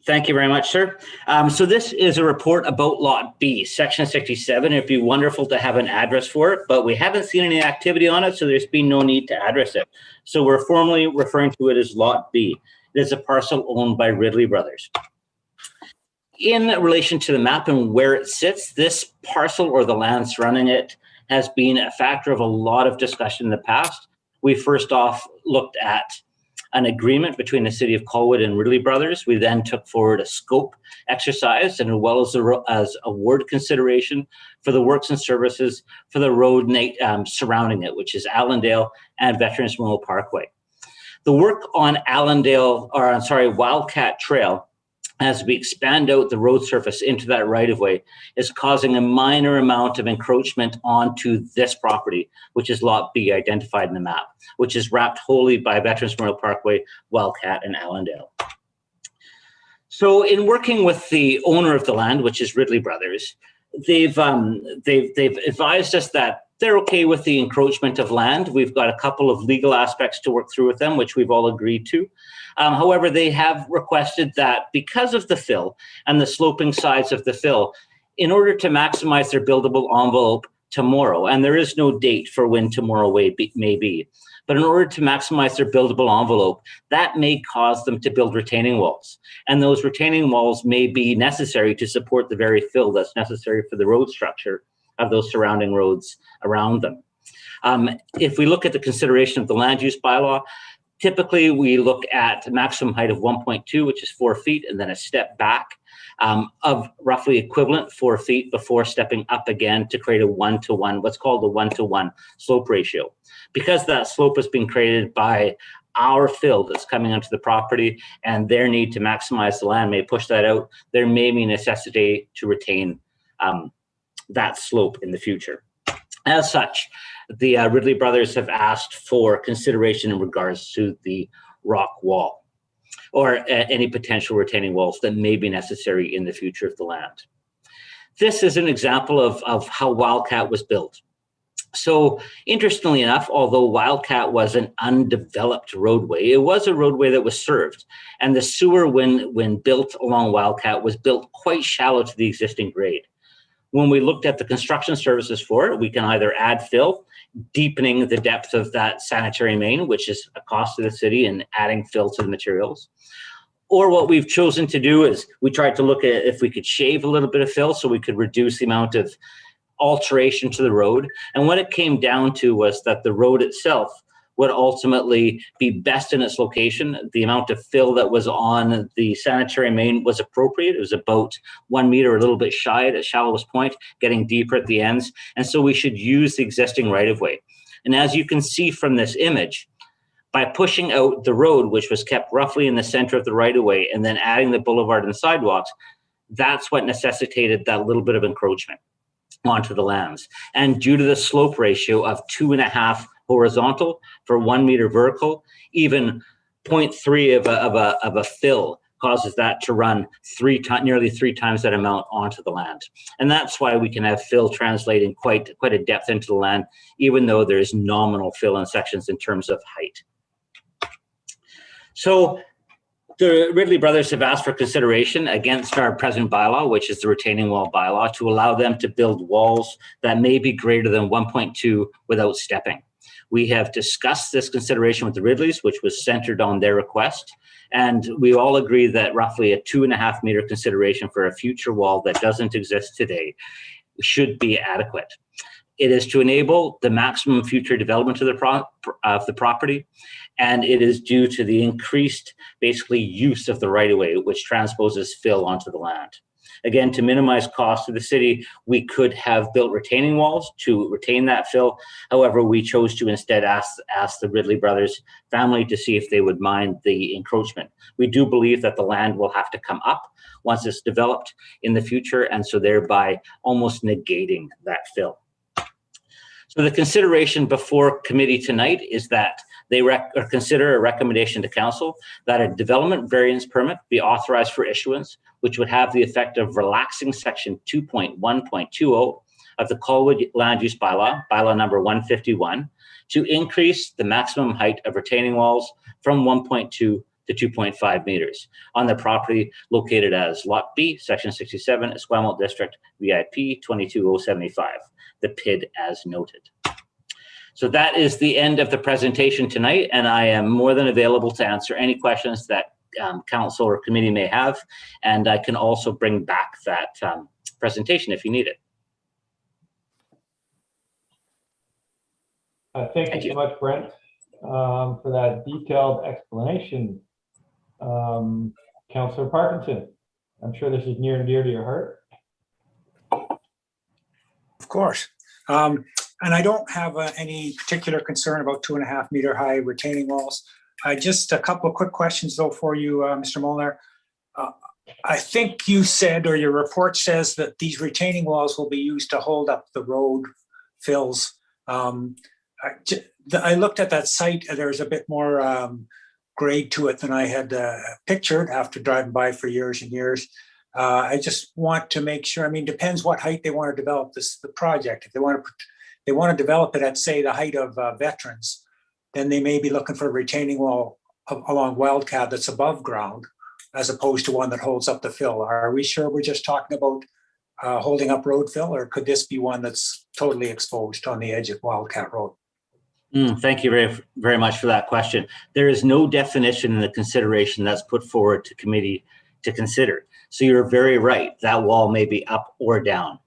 Thank you very much, sir. So this is a report about Lot B, Section 67. It'd be wonderful to have an address for it, but we haven't seen any activity on it, so there's been no need to address it. So we're formally referring to it as Lot B. It is a parcel owned by Ridley Brothers. In relation to the map and where it sits, this parcel or the land surrounding it has been a factor of a lot of discussion in the past. We first off looked at an agreement between the city of Colwood and Ridley Brothers. We then took forward a scope exercise and as well as award consideration for the works and services for the road surrounding it, which is Allendale and Veterans Memorial Parkway. The work on Wildcat Trail, as we expand out the road surface into that right-of-way, is causing a minor amount of encroachment onto this property, which is Lot B identified in the map, which is wrapped wholly by Veterans Memorial Parkway, Wildcat, and Allendale. So in working with the owner of the land, which is Ridley Brothers, they've advised us that they're okay with the encroachment of land. We've got a couple of legal aspects to work through with them, which we've all agreed to. However, they have requested that because of the fill and the sloping sides of the fill, in order to maximize their buildable envelope tomorrow, and there is no date for when tomorrow may be, but in order to maximize their buildable envelope, that may cause them to build retaining walls. And those retaining walls may be necessary to support the very fill that's necessary for the road structure of those surrounding roads around them. If we look at the consideration of the land use bylaw, typically we look at a maximum height of 1.2, which is 4 feet, and then a step back of roughly equivalent 4 feet before stepping up again to create a 1-to-1, what's called a 1-to-1 slope ratio. Because that slope has been created by our fill that's coming onto the property and their need to maximize the land may push that out, there may be necessity to retain that slope in the future. As such, the Ridley Brothers have asked for consideration in regards to the rock wall or any potential retaining walls that may be necessary in the future of the land. This is an example of how Wildcat was built. So interestingly enough, although Wildcat was an undeveloped roadway, it was a roadway that was served. And the sewer, when built along Wildcat, was built quite shallow to the existing grade. When we looked at the construction services for it, we can either add fill, deepening the depth of that sanitary main, which is a cost to the city, and adding fill to the materials. Or what we've chosen to do is we tried to look at if we could shave a little bit of fill so we could reduce the amount of alteration to the road. And what it came down to was that the road itself would ultimately be best in its location. The amount of fill that was on the sanitary main was appropriate. It was about 1 meter, a little bit shy at its shallowest point, getting deeper at the ends. And so we should use the existing right-of-way. And as you can see from this image, by pushing out the road, which was kept roughly in the center of the right-of-way, and then adding the boulevard and sidewalks, that's what necessitated that little bit of encroachment onto the lands. And due to the slope ratio of 2.5 horizontal for 1 meter vertical, even 0.3 of a fill causes that to run nearly three times that amount onto the land. And that's why we can have fill translating quite a depth into the land, even though there is nominal fill in sections in terms of height. So the Ridley Brothers have asked for consideration against our present bylaw, which is the retaining wall bylaw, to allow them to build walls that may be greater than 1.2 without stepping. We have discussed this consideration with the Ridleys, which was centered on their request. And we all agree that roughly a 2.5 meter consideration for a future wall that doesn't exist today should be adequate. It is to enable the maximum future development of the property, and it is due to the increased, basically, use of the right-of-way, which transposes fill onto the land. Again, to minimize cost to the city, we could have built retaining walls to retain that fill. However, we chose to instead ask the Ridley Brothers family to see if they would mind the encroachment. We do believe that the land will have to come up once it's developed in the future, and so thereby almost negating that fill. So the consideration before committee tonight is that They consider a recommendation to council that a development variance permit be authorized for issuance, which would have the effect of relaxing section 2.1.20 of the Colwood Land Use Bylaw, bylaw number 151, to increase the maximum height of retaining walls from 1.2 to 2.5 meters on the property located as Lot B, Section 67, Esquimalt District, VIP 22075, the PID as noted. So that is the end of the presentation tonight, and I am more than available to answer any questions that council or committee may have, and I can also bring back that presentation if you need it. Thank you so much, Brent, for that detailed explanation. Councillor Parkinson, I'm sure this is near and dear to your heart. Of course. And I don't have any particular concern about 2.5 meter high retaining walls. Just a couple of quick questions though for you, Mr. Molnar. I think you said, or your report says, that these retaining walls will be used to hold up the road fills. I looked at that site, and there's a bit more grade to it than I had pictured after driving by for years and years. I just want to make sure, I mean, depends what height they want to develop the project. If they want to develop it at, say, the height of Veterans, then they may be looking for a retaining wall along Wildcat that's above ground, as opposed to one that holds up the fill. Are we sure we're just talking about holding up road fill, or could this be one that's totally exposed on the edge of Wildcat Road? Thank you very, very much for that question. There is no definition in the consideration that's put forward to committee to consider. So you're very right. That wall may be up or down.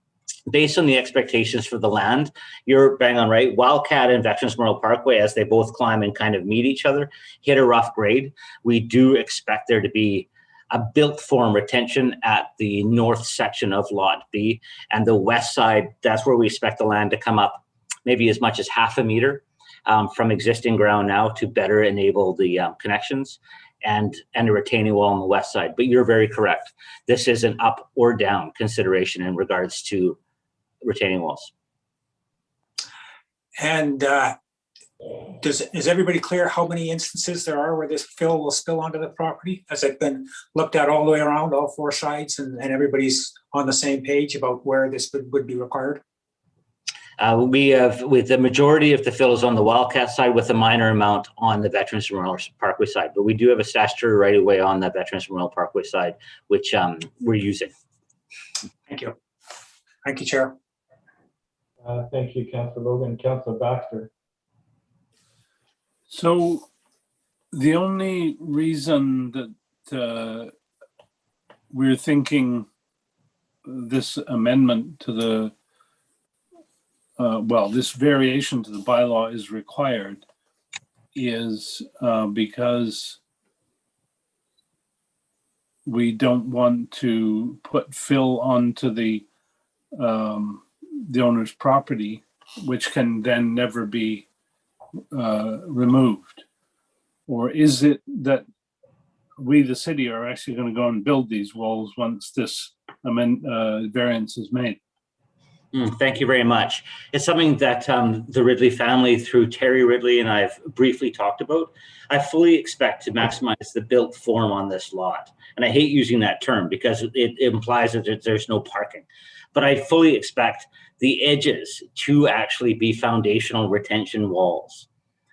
Based on the expectations for the land, you're bang on right. Wildcat and Veterans Memorial Parkway, as they both climb and kind of meet each other, hit a rough grade. We do expect there to be a built form retention at the north section of Lot B, and the west side, that's where we expect the land to come up maybe as much as 0.5 meter from existing ground now to better enable the connections and a retaining wall on the west side. But you're very correct. This is an up or down consideration in regards to retaining walls. And is everybody clear how many instances there are where this fill will spill onto the property? Has it been looked at all the way around, all 4 sides, and everybody's on the same page about where this would be required? We have, with the majority of the fill is on the Wildcat side, with a minor amount on the Veterans Memorial Parkway side. But we do have a statutory right of way on the Veterans Memorial Parkway side, which we're using. Thank you. Thank you, Chair. Thank you, Councillor Logan. Councillor Baxter. So the only reason that we're thinking this amendment to the this variation to the bylaw is required is because we don't want to put fill onto the owner's property, which can then never be removed. Or is it that we, the city, are actually going to go and build these walls once this variance is made? Thank you very much. It's something that the Ridley family, through Terry Ridley, and I've briefly talked about. I fully expect to maximize the built form on this lot. And I hate using that term because it implies that there's no parking. But I fully expect the edges to actually be foundational retention walls,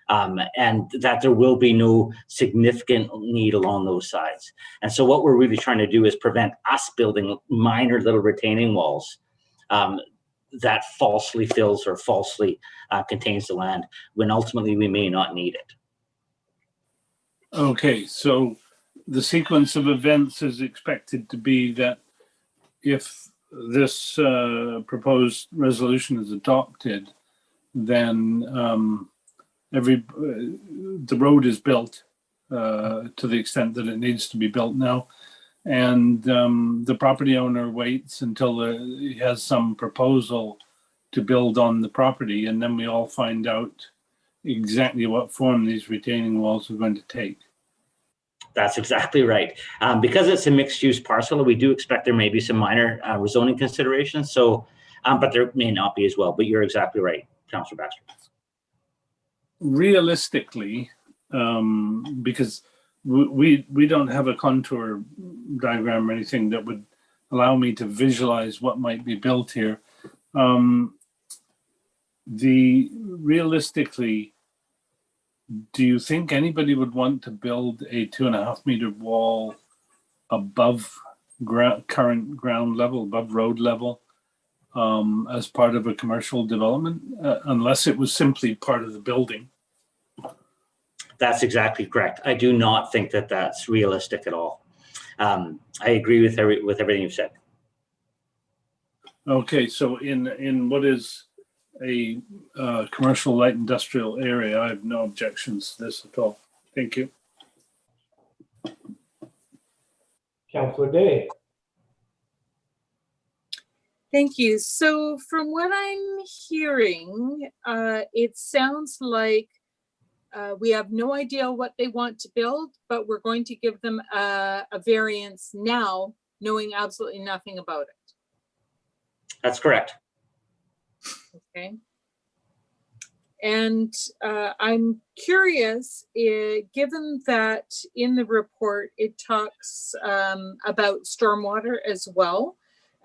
and that there will be no significant need along those sides. And so what we're really trying to do is prevent us building minor little retaining walls that falsely fills or falsely contains the land when ultimately we may not need it. Okay, so the sequence of events is expected to be that if this proposed resolution is adopted, then the road is built to the extent that it needs to be built now. And the property owner waits until he has some proposal to build on the property, and then we all find out exactly what form these retaining walls are going to take. That's exactly right. Because it's a mixed-use parcel, we do expect there may be some minor rezoning considerations. So, but there may not be as well. But you're exactly right, Councillor Baxter. Realistically, because we don't have a contour diagram or anything that would allow me to visualize what might be built here. Realistically, do you think anybody would want to build a 2.5 meter wall above current ground level, above road level, as part of a commercial development, unless it was simply part of the building? That's exactly correct. I do not think that that's realistic at all. I agree with everything you've said. Okay, so in what is a commercial light industrial area, I have no objections to this at all. Thank you. Councillor Day. Thank you. So from what I'm hearing, it sounds like we have no idea what they want to build, but we're going to give them a variance now, knowing absolutely nothing about it. That's correct. Okay. And I'm curious, given that in the report, it talks about stormwater as well,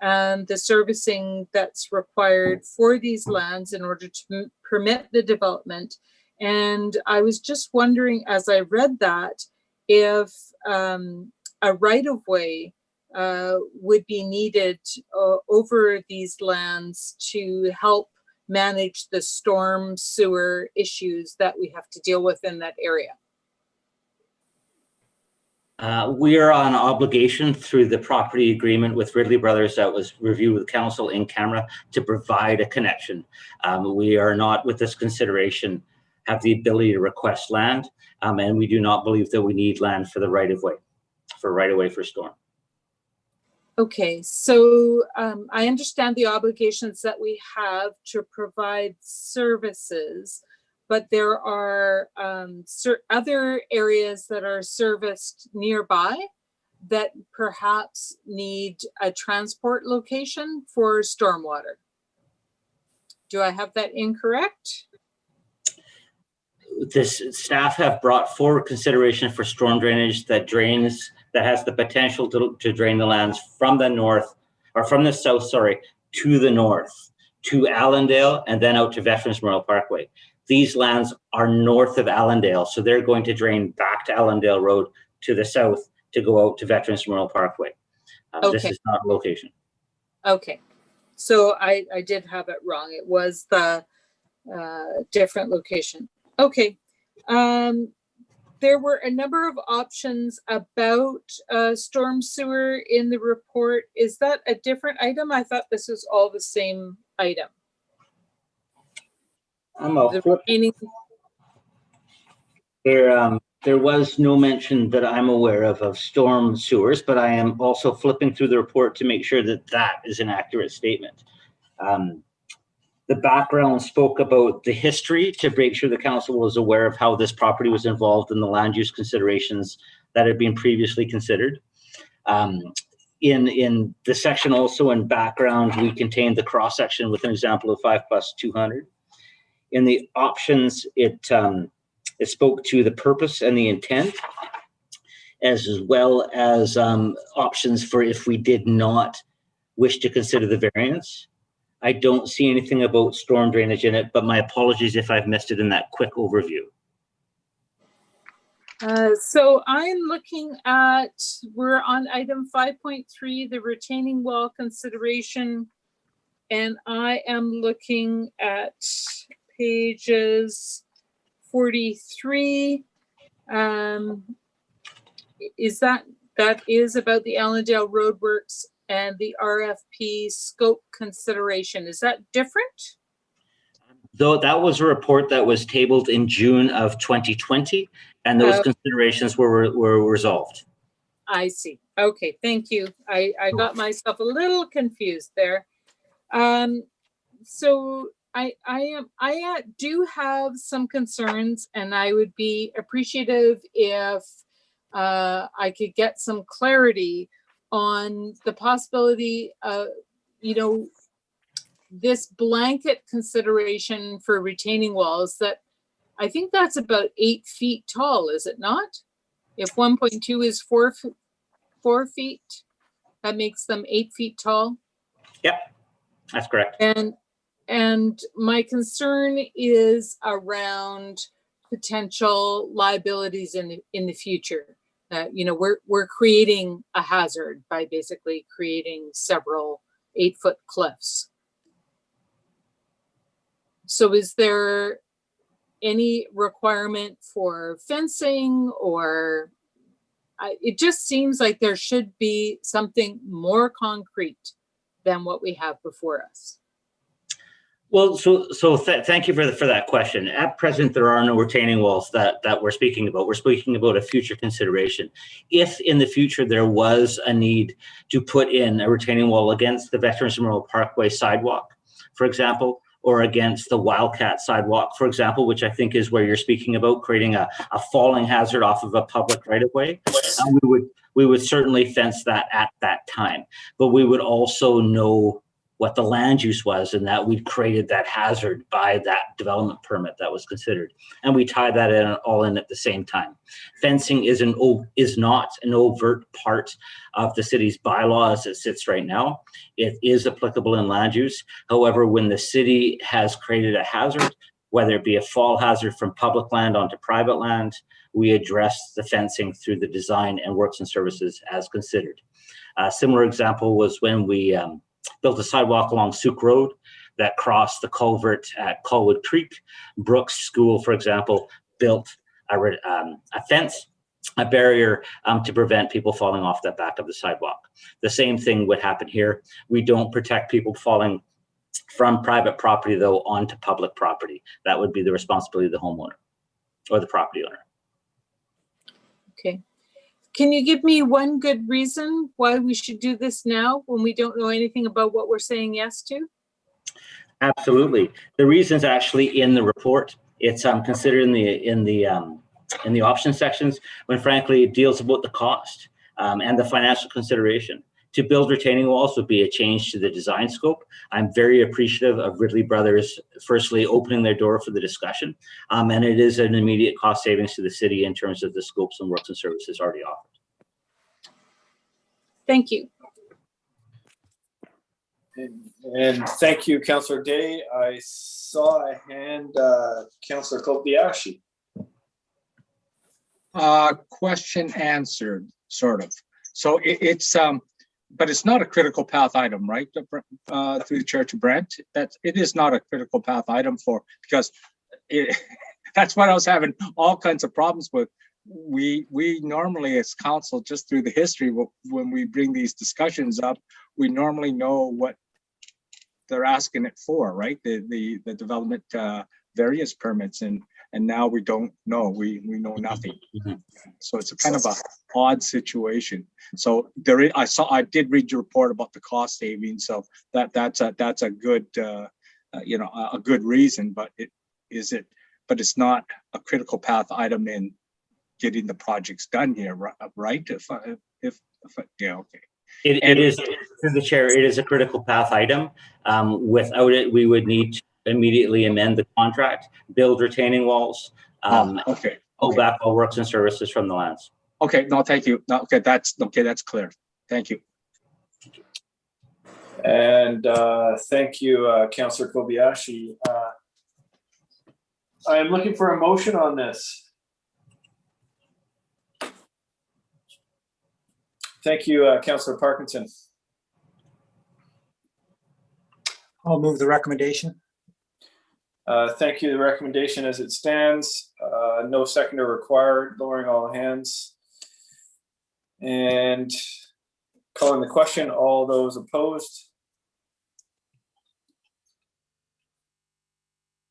and the servicing that's required for these lands in order to permit the development. And I was just wondering, as I read that, if a right-of-way would be needed over these lands to help manage the storm sewer issues that we have to deal with in that area. We are on obligation through the property agreement with Ridley Brothers that was reviewed with council in camera to provide a connection. We are not, with this consideration, have the ability to request land, and we do not believe that we need land for the right-of-way, for storm. Okay, so I understand the obligations that we have to provide services, but there are other areas that are serviced nearby that perhaps need a transport location for stormwater. Do I have that incorrect? This staff have brought forward consideration for storm drainage that has the potential to drain the lands from the north, or from the south, sorry, to the north, to Allendale, and then out to Veterans Memorial Parkway. These lands are north of Allendale, so they're going to drain back to Allendale Road to the south to go out to Veterans Memorial Parkway. This is not a location. Okay, so I did have it wrong. It was the different location. Okay. There were a number of options about storm sewer in the report. Is that a different item? I thought this was all the same item. There was no mention that I'm aware of storm sewers, but I am also flipping through the report to make sure that that is an accurate statement. The background spoke about the history to make sure the council was aware of how this property was involved in the land use considerations that had been previously considered. In the section also in background, we contained the cross section with an example of 5+200. In the options, it spoke to the purpose and the intent, as well as options for if we did not wish to consider the variance. I don't see anything about storm drainage in it, but my apologies if I've missed it in that quick overview. So I'm looking at, we're on item 5.3, the retaining wall consideration, and I am looking at pages 43. Is that is about the Allendale Roadworks and the RFP scope consideration. Is that different? Though that was a report that was tabled in June of 2020, and those considerations were resolved. I see. Okay, thank you. I got myself a little confused there. So I do have some concerns, and I would be appreciative if I could get some clarity on the possibility of, this blanket consideration for retaining walls that I think that's about 8 feet tall, is it not? If 1.2 is 4 feet, that makes them 8 feet tall. Yep, that's correct. And my concern is around potential liabilities in the future. You know, we're creating a hazard by basically creating several 8-foot cliffs. So is there any requirement for fencing, or it just seems like there should be something more concrete than what we have before us? Well, thank you for that question. At present, there are no retaining walls that we're speaking about. We're speaking about a future consideration. If in the future there was a need to put in a retaining wall against the Veterans Memorial Parkway sidewalk, for example, or against the Wildcat sidewalk, for example, which I think is where you're speaking about, creating a falling hazard off of a public right-of-way, we would certainly fence that at that time. But we would also know what the land use was, and that we'd created that hazard by that development permit that was considered. And we tie that all in at the same time. Fencing is not an overt part of the city's bylaw as it sits right now. It is applicable in land use. However, when the city has created a hazard, whether it be a fall hazard from public land onto private land, we address the fencing through the design and works and services as considered. A similar example was when we built a sidewalk along Souk Road that crossed the culvert at Colwood Creek. Brooks School, for example, built a fence, a barrier to prevent people falling off the back of the sidewalk. The same thing would happen here. We don't protect people falling from private property, though, onto public property. That would be the responsibility of the homeowner or the property owner. Okay. Can you give me one good reason why we should do this now when we don't know anything about what we're saying yes to? Absolutely. The reason is actually in the report. It's considered in the option sections, when frankly it deals about the cost and the financial consideration. To build retaining walls would be a change to the design scope. I'm very appreciative of Ridley Brothers firstly opening their door for the discussion, and it is an immediate cost savings to the city in terms of the scopes and works and services already offered. Thank you. And thank you, Councillor Day. I saw a hand, Councillor Kobayashi. Question answered, sort of. So it's but it's not a critical path item, right? Through the Chair to Brent, that it is not a critical path item because that's what I was having all kinds of problems with. We normally as council, just through the history, when we bring these discussions up, we normally know what they're asking it for, right? The development various permits, and now we don't know. We know nothing. So it's a kind of a odd situation. So I did read your report about the cost savings. So that's a good a good reason, but it's not a critical path item in getting the projects done here, right? Yeah, okay. It is, through the chair, it is a critical path item. Without it, we would need to immediately amend the contract, build retaining walls, pull back all works and services from the lands. Okay, no, thank you. No, okay, that's clear. Thank you. And thank you, Councillor Kobayashi. I am looking for a motion on this. Thank you, Councillor Parkinson. I'll move the recommendation. Thank you. The recommendation as it stands, no seconder required, lowering all hands. And calling the question, all those opposed?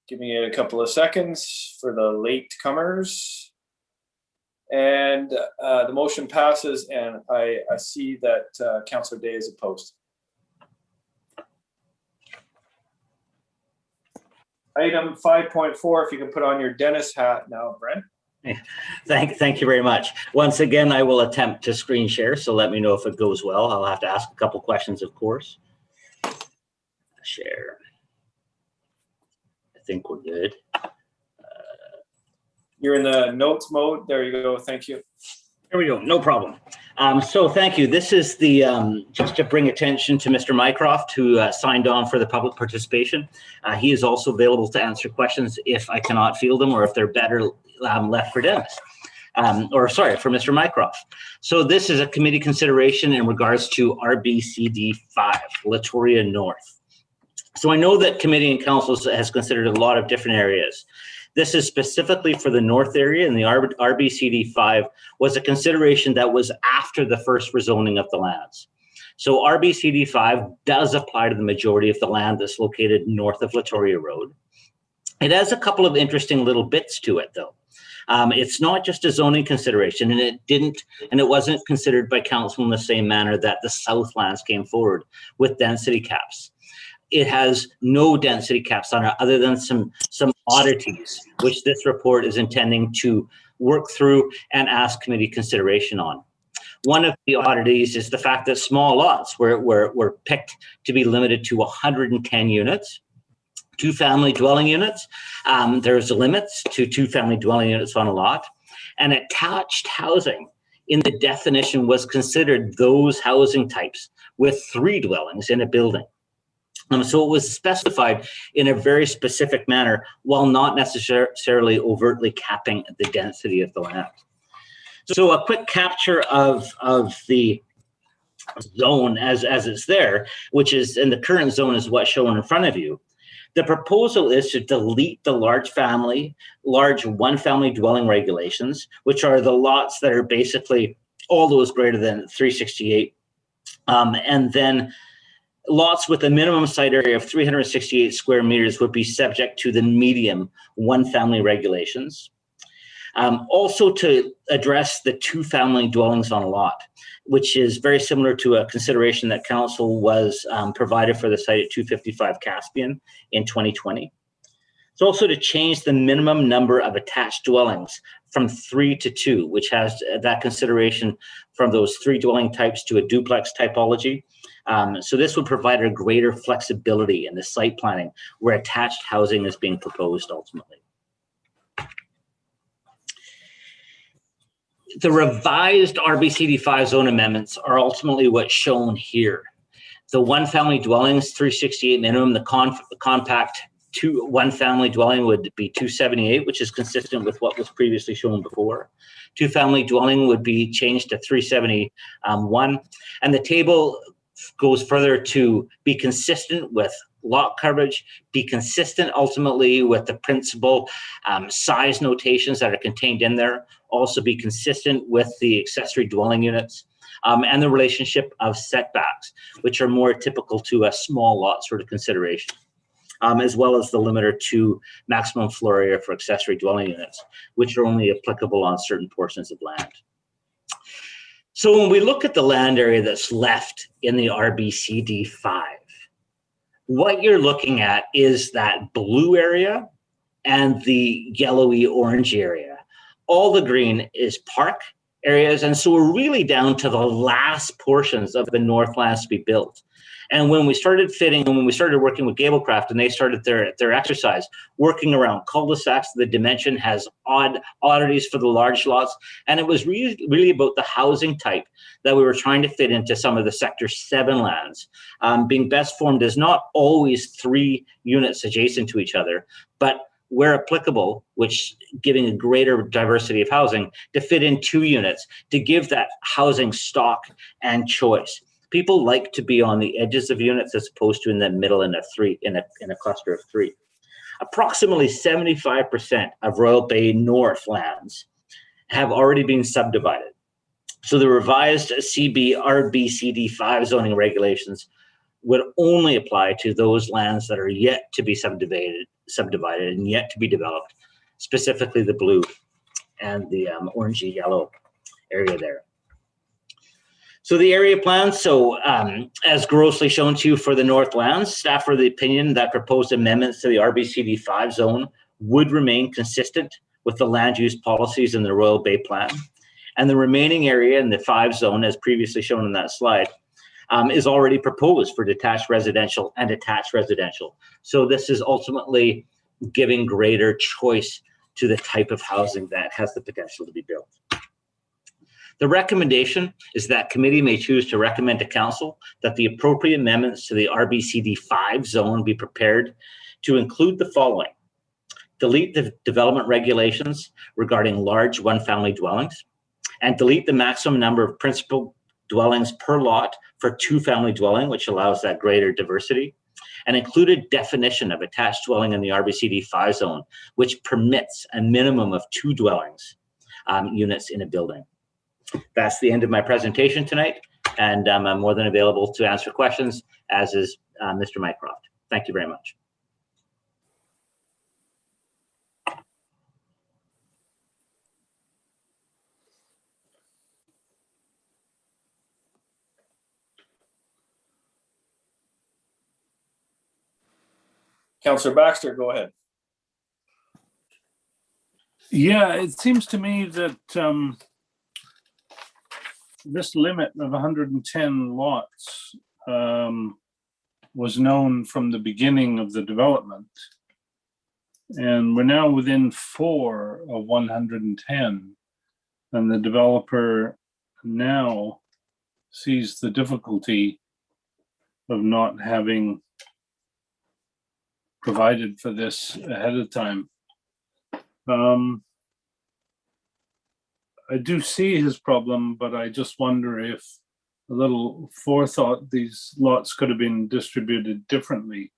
Give me a couple of seconds for the late comers. And the motion passes, and I see that Councillor Day is opposed. Item 5.4, if you can put on your dentist hat now, Brent. Thank you very much. Once again, I will attempt to screen share, so let me know if it goes well. I'll have to ask a couple questions, of course. Share. I think we're good. You're in the notes mode. There you go. Thank you. There we go. No problem. So thank you. This is the, just to bring attention to Mr. Mycroft, who signed on for the public participation. He is also available to answer questions if I cannot field them or if they're better left for Dennis. For Mr. Mycroft. So this is a committee consideration in regards to RBCD 5, Latoria North. So I know that committee and council has considered a lot of different areas. This is specifically for the north area, and the RBCD 5 was a consideration that was after the first rezoning of the lands. So RBCD 5 does apply to the majority of the land that's located north of Latoria Road. It has a couple of interesting little bits to it, though. It's not just a zoning consideration, and it wasn't considered by council in the same manner that the Southlands came forward with density caps. It has no density caps on it other than some oddities, which this report is intending to work through and ask committee consideration on. One of the oddities is the fact that small lots were picked to be limited to 110 units. 2-family dwelling units. There's limits to 2-family dwelling units on a lot. And attached housing in the definition was considered those housing types with 3 dwellings in a building. So it was specified in a very specific manner while not necessarily overtly capping the density of the land. So a quick capture of the zone as it's there, which is, and the current zone is what's shown in front of you. The proposal is to delete the large 1-family dwelling regulations, which are the lots that are basically all those greater than 368. And then lots with a minimum site area of 368 square meters would be subject to the medium 1-family regulations. Also to address the 2-family dwellings on a lot, which is very similar to a consideration that council was provided for the site at 255 Caspian in 2020. It's also to change the minimum number of attached dwellings from 3 to 2, which has that consideration from those 3 dwelling types to a duplex typology. So this would provide a greater flexibility in the site planning where attached housing is being proposed ultimately. The revised RBCD 5 zone amendments are ultimately what's shown here. The 1-family dwellings, 368 minimum, the compact 1-family dwelling would be 278, which is consistent with what was previously shown before. 2-family dwelling would be changed to 371. And the table goes further to be consistent with lot coverage, be consistent ultimately with the principal size notations that are contained in there, also be consistent with the accessory dwelling units, and the relationship of setbacks, which are more typical to a small lot sort of consideration, as well as the limiter to maximum floor area for accessory dwelling units, which are only applicable on certain portions of land. So when we look at the land area that's left in the RBCD 5, what you're looking at is that blue area and the yellowy orange area. All the green is park areas, and so we're really down to the last portions of the Northlands to be built. And when we started working with Gablecraft and they started their exercise, working around cul-de-sacs, the dimension has oddities for the large lots. And it was really about the housing type that we were trying to fit into some of the Sector 7 lands. Being best formed is not always 3 units adjacent to each other, but where applicable, which giving a greater diversity of housing, to fit in 2 units, to give that housing stock and choice. People like to be on the edges of units as opposed to in the middle in a cluster of 3. Approximately 75% of Royal Bay North lands have already been subdivided. So the revised RBCD 5 zoning regulations would only apply to those lands that are yet to be subdivided and yet to be developed, specifically the blue and the orangey yellow area there. So the area plan, as grossly shown to you for the Northlands, staff are of the opinion that proposed amendments to the RBCD 5 zone would remain consistent with the land use policies in the Royal Bay Plan. And the remaining area in the 5 zone, as previously shown in that slide, is already proposed for detached residential and attached residential. So this is ultimately giving greater choice to the type of housing that has the potential to be built. The recommendation is that committee may choose to recommend to council that the appropriate amendments to the RBCD 5 zone be prepared to include the following. Delete the development regulations regarding large one-family dwellings, and delete the maximum number of principal dwellings per lot for two-family dwelling, which allows that greater diversity, and include a definition of attached dwelling in the RBCD 5 zone, which permits a minimum of 2 dwellings units in a building. That's the end of my presentation tonight, and I'm more than available to answer questions, as is Mr. Mycroft. Thank you very much. Councillor Baxter, go ahead. Yeah, it seems to me that this limit of 110 lots was known from the beginning of the development. And we're now within 4 of 110. And the developer now sees the difficulty of not having provided for this ahead of time. I do see his problem, but I just wonder if a little forethought, these lots could have been distributed differently.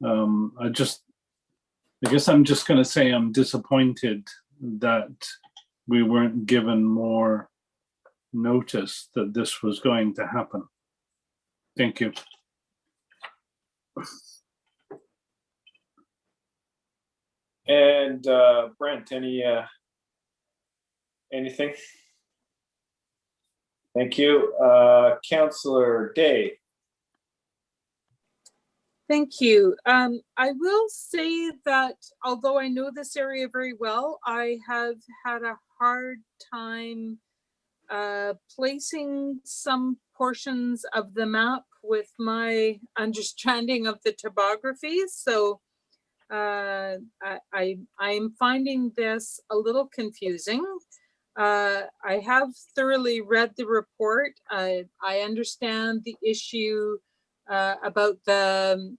I guess I'm just going to say I'm disappointed that we weren't given more notice that this was going to happen. Thank you. And Brent, anything? Thank you. Councillor Day. Thank you. I will say that although I know this area very well, I have had a hard time placing some portions of the map with my understanding of the topography. So I'm finding this a little confusing. I have thoroughly read the report. I understand the issue about the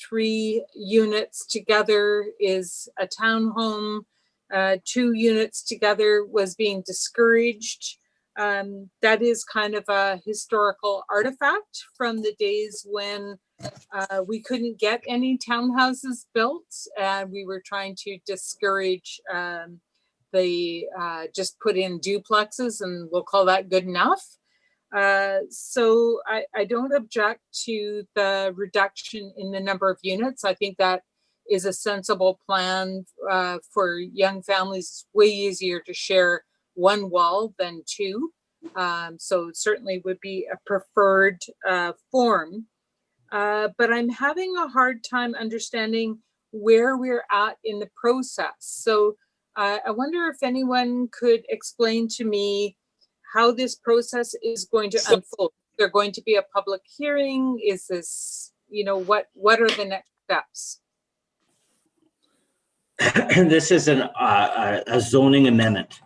3 units together is a townhome. 2 units together was being discouraged. That is kind of a historical artifact from the days when we couldn't get any townhouses built, and we were trying to discourage just put in duplexes, and we'll call that good enough. So I don't object to the reduction in the number of units. I think that is a sensible plan for young families. It's way easier to share 1 wall than 2. So it certainly would be a preferred form. But I'm having a hard time understanding where we're at in the process. So I wonder if anyone could explain to me how this process is going to unfold. Is there going to be a public hearing? Is this, what are the next steps? This is a zoning amendment.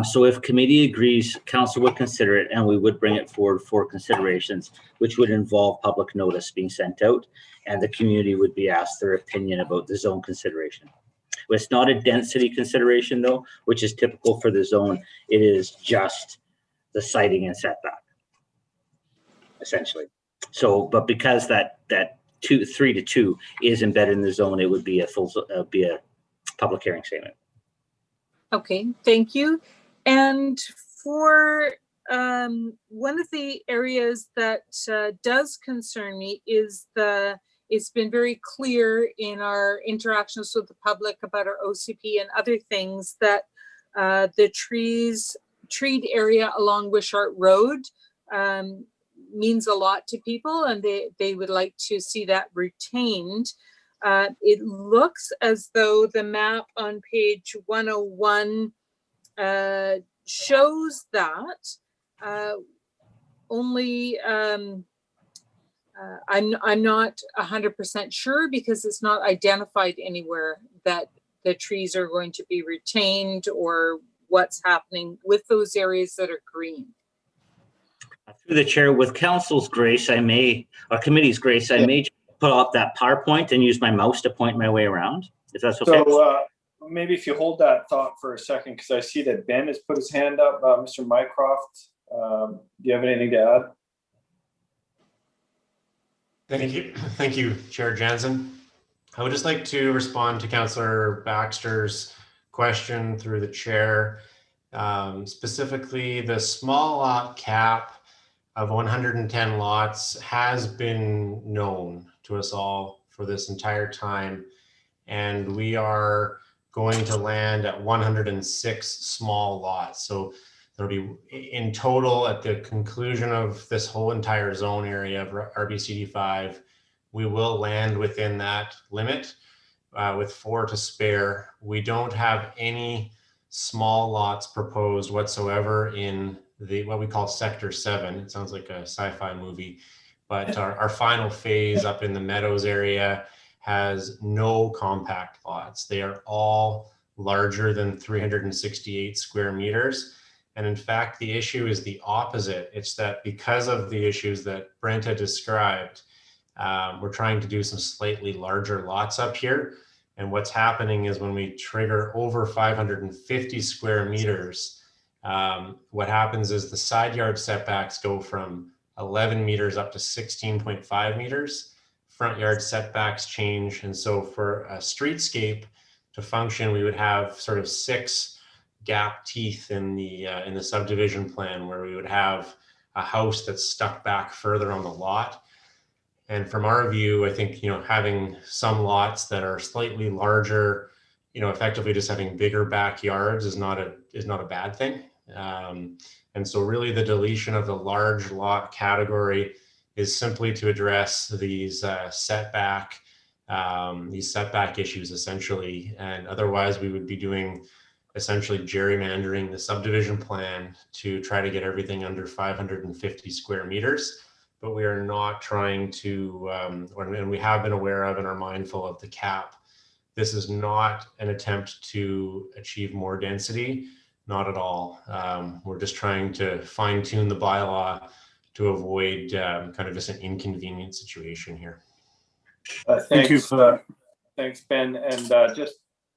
So if committee agrees, council would consider it, and we would bring it forward for considerations, which would involve public notice being sent out, and the community would be asked their opinion about the zone consideration. It's not a density consideration though, which is typical for the zone. It is just the siting and setback, essentially. So, but because that 3 to 2 is embedded in the zone, it would be a public hearing statement. Okay, thank you. And for one of the areas that does concern me is it's been very clear in our interactions with the public about our OCP and other things that the treed area along Wishart Road means a lot to people, and they would like to see that retained. It looks as though the map on page 101 shows that only I'm not 100% sure, because it's not identified anywhere that the trees are going to be retained or what's happening with those areas that are green. Through the chair, with council's grace, I may, or committee's grace, I may pull up that PowerPoint and use my mouse to point my way around, if that's okay. So maybe if you hold that thought for a second, because I see that Ben has put his hand up. Mr. Mycroft, do you have anything to add? Thank you, Chair Jansen. I would just like to respond to Councillor Baxter's question through the chair. Specifically, the small lot cap of 110 lots has been known to us all for this entire time. And we are going to land at 106 small lots. So there'll be in total at the conclusion of this whole entire zone area of RBCD5, we will land within that limit with 4 to spare. We don't have any small lots proposed whatsoever in the what we call Sector 7. It sounds like a sci-fi movie, but our final phase up in the Meadows area has no compact lots. They are all larger than 368 square meters. And in fact, the issue is the opposite. It's that because of the issues that Brent had described, we're trying to do some slightly larger lots up here. And what's happening is when we trigger over 550 square meters, what happens is the side yard setbacks go from 11 meters up to 16.5 meters. Front yard setbacks change. And so for a streetscape to function, we would have sort of 6 gap teeth in the subdivision plan, where we would have a house that's stuck back further on the lot. And from our view, I think, having some lots that are slightly larger, effectively just having bigger backyards is not a bad thing. And so really the deletion of the large lot category is simply to address these setback issues essentially. And otherwise we would be doing essentially gerrymandering the subdivision plan to try to get everything under 550 square meters. But we are not trying to, and we have been aware of and are mindful of the cap. This is not an attempt to achieve more density, not at all. We're just trying to fine tune the bylaw to avoid kind of just an inconvenient situation here. Thank you for that. Thanks, Ben. And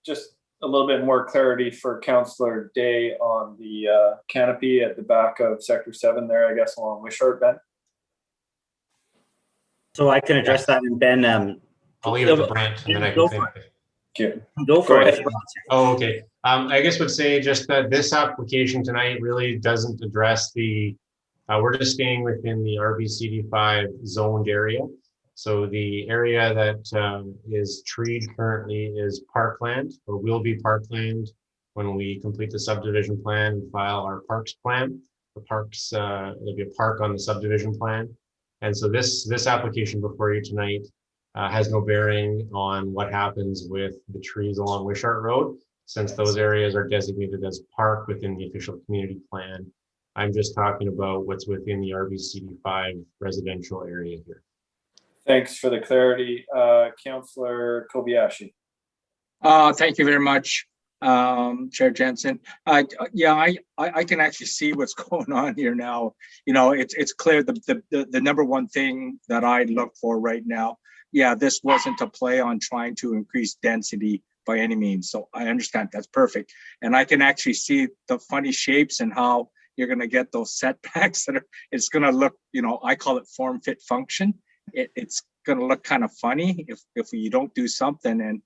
just a little bit more clarity for Councillor Day on the canopy at the back of Sector 7 there, I guess, along Wishart, Ben. So I can address that, and Ben. I'll leave it to Brent, and then I can think. Go for it. Oh, okay. I guess would say just that this application tonight really doesn't address the, we're just staying within the RBCD5 zoned area. So the area that is treed currently is parkland, or will be parkland when we complete the subdivision plan and file our parks plan. The parks, there'll be a park on the subdivision plan. And so this application before you tonight has no bearing on what happens with the trees along Wishart Road, since those areas are designated as park within the official community plan. I'm just talking about what's within the RBCD5 residential area here. Thanks for the clarity. Councillor Kobayashi. Thank you very much, Chair Jensen. Yeah, I can actually see what's going on here now. It's clear the number one thing that I look for right now. Yeah, this wasn't a play on trying to increase density by any means. So I understand that's perfect. And I can actually see the funny shapes and how you're going to get those setbacks that it's going to look, I call it form, fit, function. It's going to look kind of funny if you don't do something. And,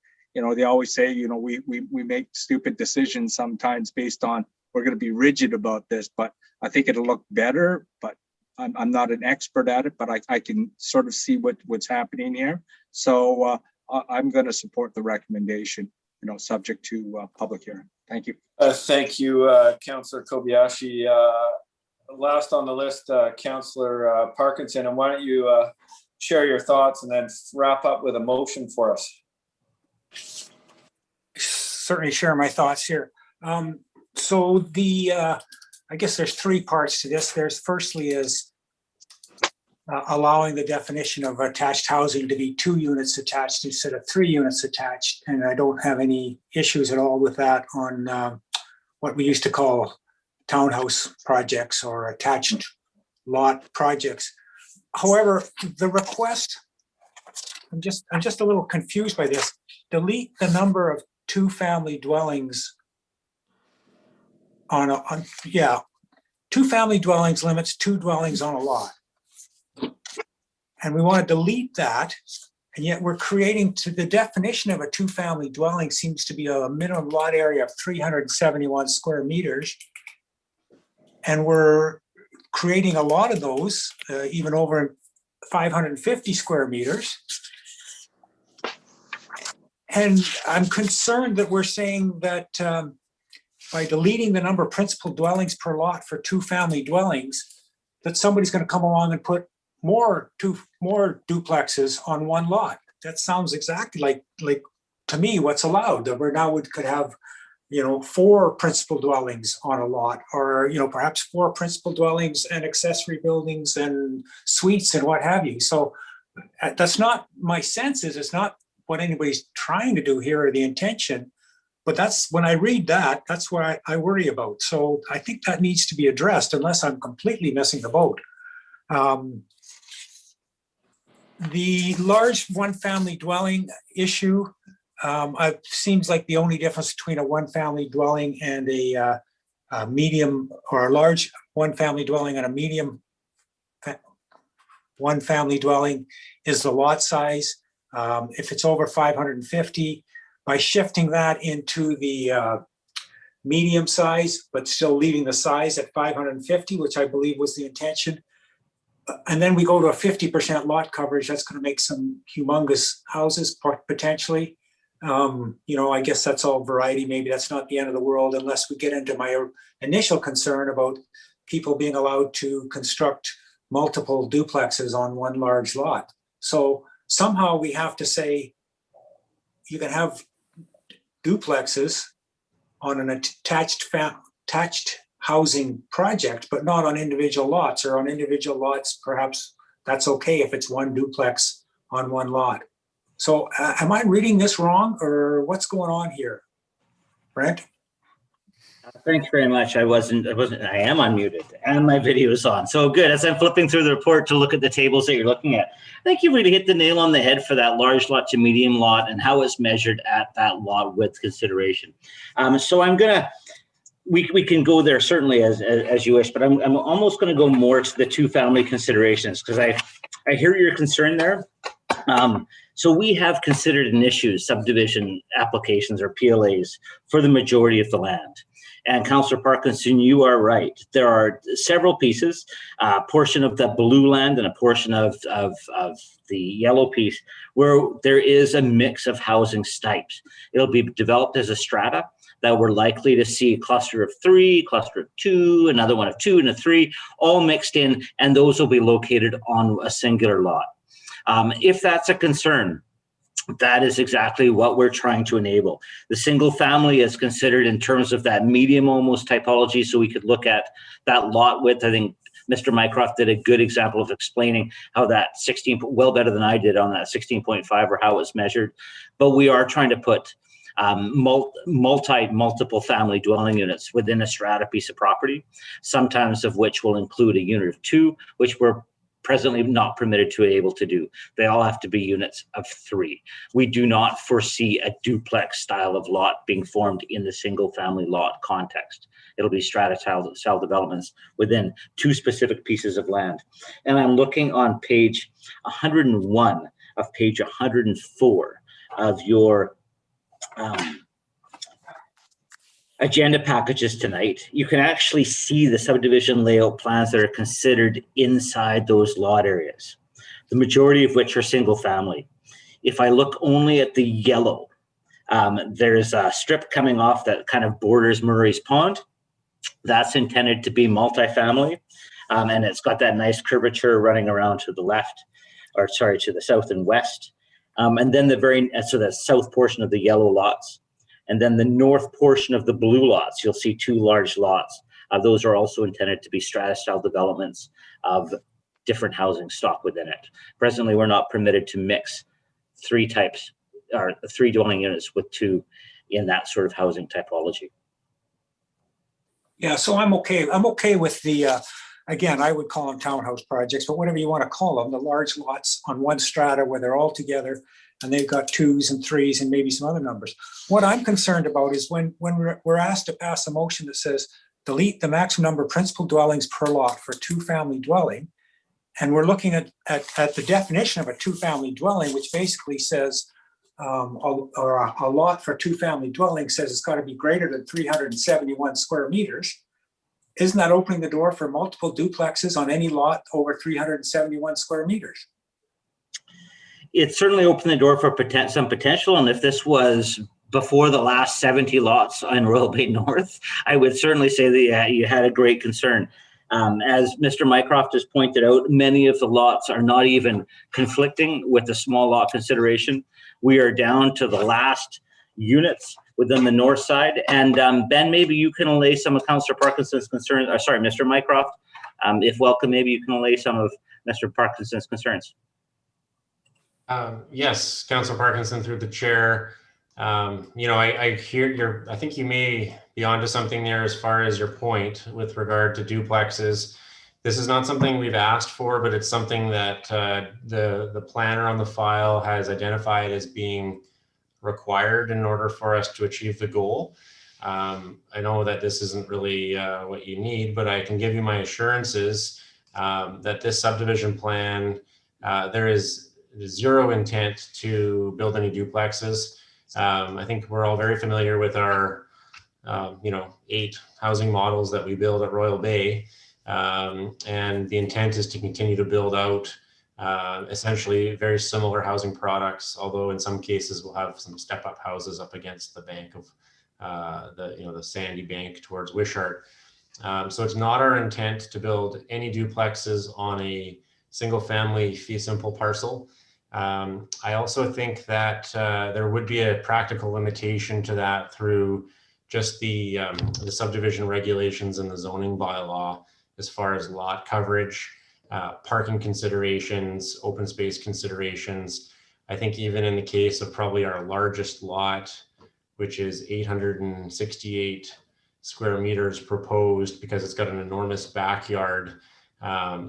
they always say, we make stupid decisions sometimes based on, we're going to be rigid about this, but I think it'll look better, but I'm not an expert at it, but I can sort of see what's happening here. So I'm going to support the recommendation, subject to public hearing. Thank you. Thank you, Councillor Kobayashi. Last on the list, Councillor Parkinson, and why don't you share your thoughts and then wrap up with a motion for us? Certainly share my thoughts here. So I guess there's 3 parts to this. There's firstly is allowing the definition of attached housing to be 2 units attached instead of 3 units attached. And I don't have any issues at all with that on what we used to call townhouse projects or attached lot projects. However, the request, I'm just a little confused by this. Delete the number of 2-family dwellings on 2-family dwellings limits 2 dwellings on a lot. And we want to delete that. And yet we're creating, to the definition of a 2-family dwelling seems to be a minimum lot area of 371 square meters. And we're creating a lot of those, even over 550 square meters. And I'm concerned that we're saying that by deleting the number of principal dwellings per lot for 2-family dwellings, that somebody's going to come along and put more duplexes on one lot. That sounds exactly like to me what's allowed. That we now could have, 4 principal dwellings on a lot, or perhaps 4 principal dwellings and accessory buildings and suites and what have you. So that's not, my sense is it's not what anybody's trying to do here or the intention. But that's, when I read that, that's what I worry about. So I think that needs to be addressed, unless I'm completely missing the boat. The large 1-family dwelling issue, it seems like the only difference between a 1-family dwelling and a medium, or a large 1-family dwelling and a medium 1-family dwelling is the lot size. If it's over 550, by shifting that into the medium size, but still leaving the size at 550, which I believe was the intention. And then we go to a 50% lot coverage. That's going to make some humongous houses potentially. I guess that's all variety. Maybe that's not the end of the world, unless we get into my initial concern about people being allowed to construct multiple duplexes on one large lot. So somehow we have to say you can have duplexes on an attached housing project, but not on individual lots, or on individual lots, perhaps that's okay if it's 1 duplex on 1 lot. So am I reading this wrong, or what's going on here? Brent? Thanks very much. I am unmuted and my video is on. So good. As I'm flipping through the report to look at the tables that you're looking at, I think you really hit the nail on the head for that large lot to medium lot and how it's measured at that lot width consideration. So I'm gonna, we can go there certainly as you wish, but I'm almost gonna go more to the 2-family considerations, because I hear your concern there. So we have considered an issue subdivision applications or PLAs for the majority of the land. And Councillor Parkinson, you are right. There are several pieces, a portion of the blue land and a portion of the yellow piece, where there is a mix of housing types. It'll be developed as a strata that we're likely to see a cluster of 3, cluster of 2, another one of 2 and a 3, all mixed in, and those will be located on a singular lot. If that's a concern, that is exactly what we're trying to enable. The single family is considered in terms of that medium almost typology, so we could look at that lot width. I think Mr. Mycroft did a good example of explaining how that 16, well better than I did on that 16.5 or how it's measured. But we are trying to put multiple family dwelling units within a strata piece of property, sometimes of which will include a unit of 2, which we're presently not permitted to be able to do. They all have to be units of 3. We do not foresee a duplex style of lot being formed in the single family lot context. It'll be strata style developments within 2 specific pieces of land. And I'm looking on page 101 of page 104 of your agenda packages tonight. You can actually see the subdivision layout plans that are considered inside those lot areas, the majority of which are single family. If I look only at the yellow, there's a strip coming off that kind of borders Murray's Pond. That's intended to be multifamily, and it's got that nice curvature running around to the left, or sorry, to the south and west. And then the south portion of the yellow lots. And then the north portion of the blue lots, you'll see 2 large lots. Those are also intended to be strata style developments of different housing stock within it. Presently, we're not permitted to mix 3 types or 3 dwelling units with 2 in that sort of housing typology. Yeah, so I'm okay with the, again, I would call them townhouse projects, but whatever you want to call them, the large lots on one strata where they're all together and they've got 2s and 3s and maybe some other numbers. What I'm concerned about is when we're asked to pass a motion that says delete the maximum number of principal dwellings per lot for 2-family dwelling, and we're looking at the definition of a 2-family dwelling, which basically says, a lot for 2-family dwelling says it's got to be greater than 371 square meters. Isn't that opening the door for multiple duplexes on any lot over 371 square meters? It certainly opened the door for some potential. And if this was before the last 70 lots on Royal Bay North, I would certainly say that you had a great concern. As Mr. Mycroft has pointed out, many of the lots are not even conflicting with the small lot consideration. We are down to the last units within the north side. And Ben, maybe you can allay some of Councillor Parkinson's concerns. Sorry, Mr. Mycroft, if welcome, maybe you can allay some of Mr. Parkinson's concerns. Yes, Councillor Parkinson through the chair. I hear I think you may be onto something there as far as your point with regard to duplexes. This is not something we've asked for, but it's something that the planner on the file has identified as being required in order for us to achieve the goal. I know that this isn't really what you need, but I can give you my assurances that this subdivision plan, there is zero intent to build any duplexes. I think we're all very familiar with our, 8 housing models that we build at Royal Bay. And the intent is to continue to build out essentially very similar housing products, although in some cases we'll have some step-up houses up against the bank of the sandy bank towards Wishart. So it's not our intent to build any duplexes on a single family fee simple parcel. I also think that there would be a practical limitation to that through just the subdivision regulations and the zoning bylaw as far as lot coverage, parking considerations, open space considerations. I think even in the case of probably our largest lot, which is 868 square meters proposed because it's got an enormous backyard,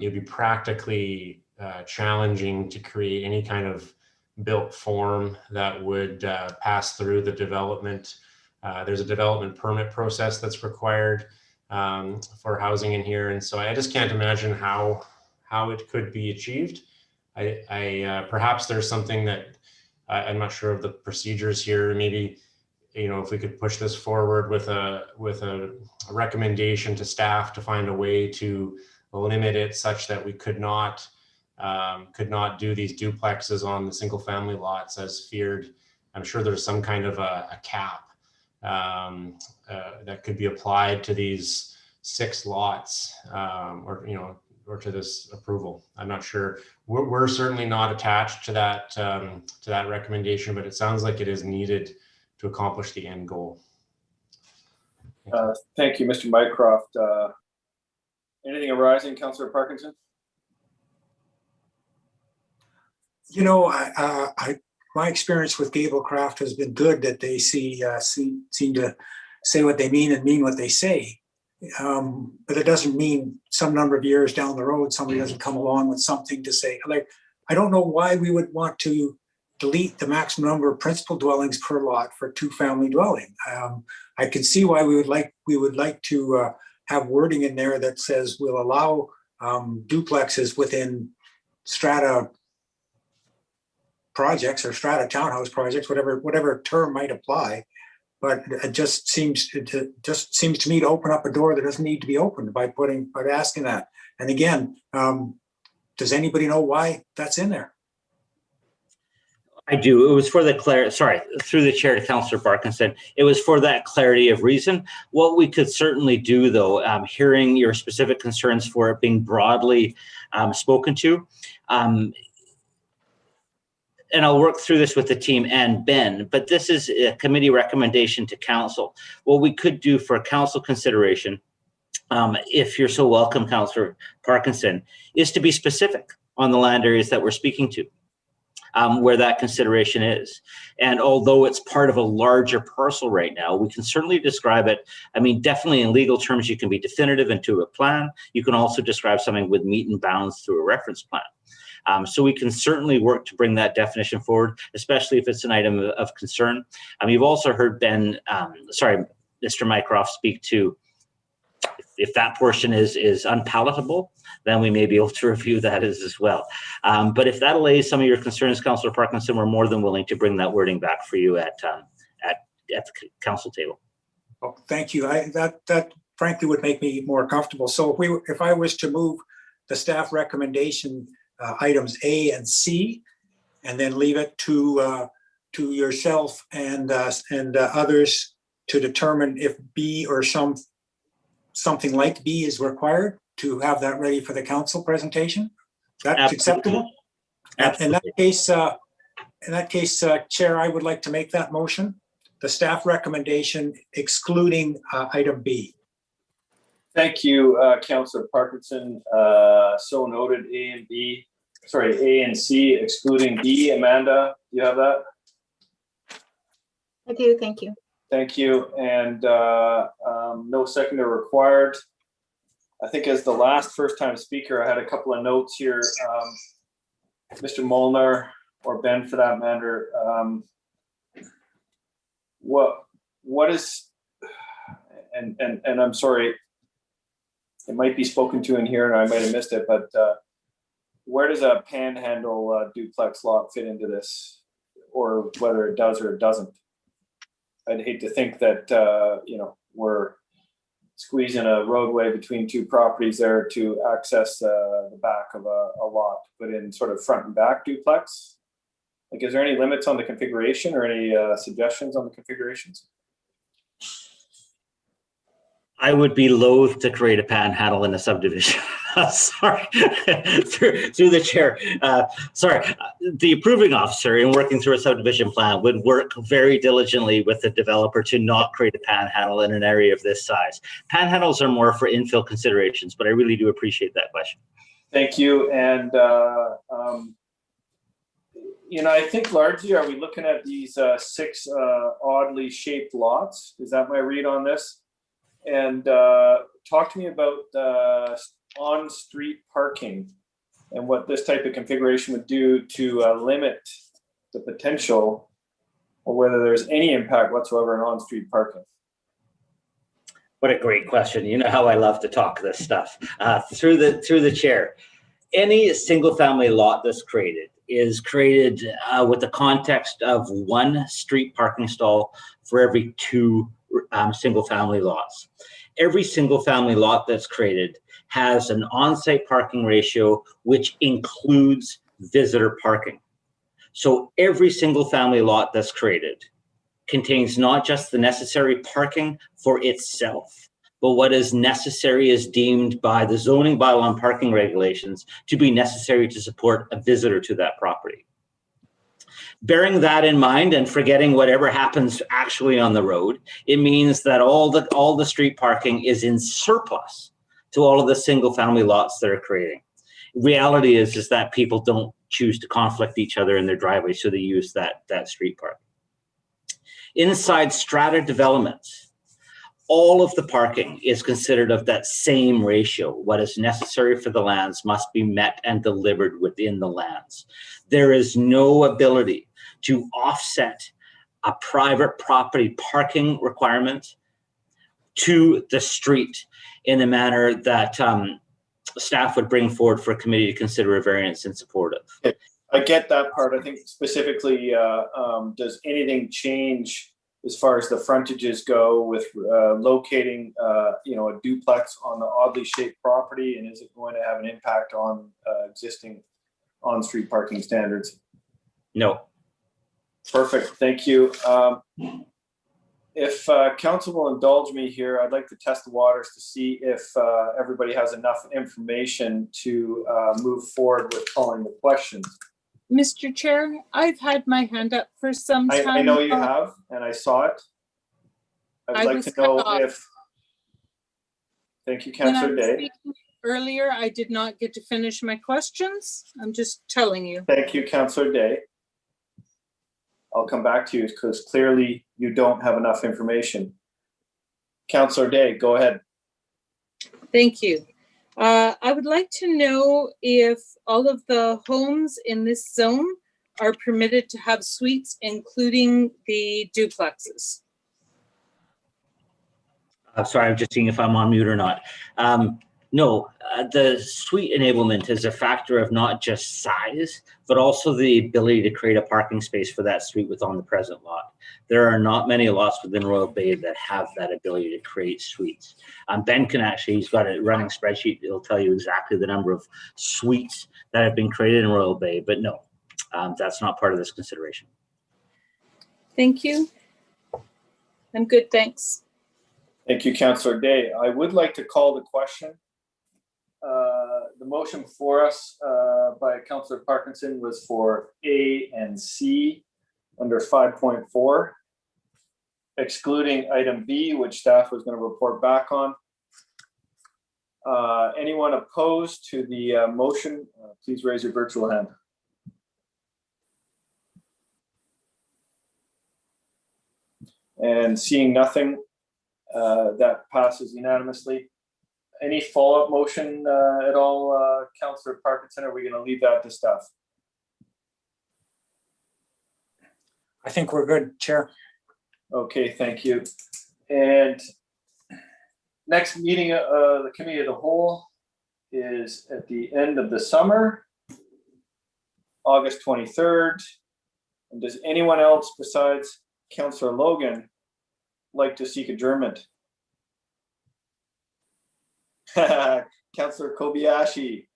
it'd be practically challenging to create any kind of built form that would pass through the development. There's a development permit process that's required for housing in here. And so I just can't imagine how it could be achieved. Perhaps there's something that I'm not sure of the procedures here. Maybe, if we could push this forward with a recommendation to staff to find a way to limit it such that we could not do these duplexes on the single family lots as feared. I'm sure there's some kind of a cap that could be applied to these 6 lots or to this approval. I'm not sure. We're certainly not attached to that recommendation, but it sounds like it is needed to accomplish the end goal. Thank you, Mr. Mycroft. Anything arising, Councillor Parkinson? My experience with Gablecraft has been good, that they seem to say what they mean and mean what they say. But it doesn't mean some number of years down the road, somebody doesn't come along with something to say. Like, I don't know why we would want to delete the maximum number of principal dwellings per lot for 2-family dwelling. I can see why we would like to have wording in there that says we'll allow duplexes within strata projects or strata townhouse projects, whatever term might apply. But it just seems to me to open up a door that doesn't need to be opened by asking that. And again, does anybody know why that's in there? I do. It was for through the chair to Councillor Parkinson. It was for that clarity of reason. What we could certainly do, though, hearing your specific concerns for it being broadly spoken to, and I'll work through this with the team and Ben, but this is a committee recommendation to council. What we could do for council consideration if you're so welcome, Councillor Parkinson, is to be specific on the land areas that we're speaking to, where that consideration is. And although it's part of a larger parcel right now, we can certainly describe it. I mean, definitely in legal terms, you can be definitive into a plan. You can also describe something with meat and bounds through a reference plan. So we can certainly work to bring that definition forward, especially if it's an item of concern. You've also heard Mr. Mycroft speak to if that portion is unpalatable, then we may be able to review that as well. But if that allays some of your concerns, Councillor Parkinson, we're more than willing to bring that wording back for you at the council table. Oh, thank you. That frankly would make me more comfortable. So if I was to move the staff recommendation items A and C, and then leave it to yourself and others to determine if B or something like B is required, to have that ready for the council presentation. That's Absolutely. acceptable. In that case, Chair, I would like to make that motion. The staff recommendation excluding item B. Thank you, Councillor Parkinson. So noted. A and C excluding D. Amanda, do you have that? I do, thank you. Thank you. And no seconder required. I think as the last first-time speaker, I had a couple of notes here. Mr. Molnar, or Ben for that matter, what is, and I'm sorry, it might be spoken to in here and I might have missed it, but where does a panhandle duplex lot fit into this, or whether it does or it doesn't? I'd hate to think that, we're squeezing a roadway between two properties there to access the back of a lot, but in sort of front and back duplex. Like, is there any limits on the configuration or any suggestions on the configurations? I would be loath to create a panhandle in a subdivision. Sorry, through the chair. The approving officer in working through a subdivision plan would work very diligently with the developer to not create a panhandle in an area of this size. Panhandles are more for infill considerations, but I really do appreciate that question. Thank you. And, I think largely, are we looking at these 6 oddly shaped lots? Is that my read on this? And talk to me about on-street parking and what this type of configuration would do to limit the potential, or whether there's any impact whatsoever on on-street parking. What a great question. You know how I love to talk this stuff. Through the chair, any single family lot that's created is created with the context of 1 street parking stall for every 2 single family lots. Every single family lot that's created has an on-site parking ratio, which includes visitor parking. So every single family lot that's created contains not just the necessary parking for itself, but what is necessary is deemed by the zoning bylaw and parking regulations to be necessary to support a visitor to that property. Bearing that in mind and forgetting whatever happens actually on the road, it means that all the street parking is in surplus to all of the single family lots that are creating. Reality is that people don't choose to conflict each other in their driveways, so they use that street parking. Inside strata developments, all of the parking is considered of that same ratio. What is necessary for the lands must be met and delivered within the lands. There is no ability to offset a private property parking requirement to the street in a manner that staff would bring forward for a committee to consider a variance in support of. I get that part. I think specifically, does anything change as far as the frontages go with locating, a duplex on the oddly shaped property, and is it going to have an impact on existing on-street parking standards? No. Perfect, thank you. If council will indulge me here, I'd like to test the waters to see if everybody has enough information to move forward with calling the questions. Mr. Chair, I've had my hand up for some time. I know you have, and I saw it. I'd like to know Thank you, When I Councillor was Day. speaking earlier, I did not get to finish my questions. I'm just telling you. Thank you, Councillor Day. I'll come back to you because clearly you don't have enough information. Councillor Day, go ahead. Thank you. I would like to know if all of the homes in this zone are permitted to have suites, including the duplexes. Sorry, I'm just seeing if I'm on mute or not. No, the suite enablement is a factor of not just size, but also the ability to create a parking space for that suite within the present lot. There are not many lots within Royal Bay that have that ability to create suites. Ben can actually, he's got a running spreadsheet. It'll tell you exactly the number of suites that have been created in Royal Bay, but no, that's not part of this consideration. Thank you. I'm good, thanks. Thank you, Councillor Day. I would like to call the question. The motion before us by Councillor Parkinson was for A and C under 5.4, excluding item B, which staff was going to report back on. Anyone opposed to the motion, please raise your virtual hand. And seeing nothing, that passes unanimously. Any follow-up motion at all, Councillor Parkinson? Or are we going to leave that to staff? I think we're good, Chair. Okay, thank you. And next meeting of the Committee of the Whole is at the end of the summer, August 23rd. And does anyone else besides Councillor Logan like to seek adjournment? Councillor Kobayashi.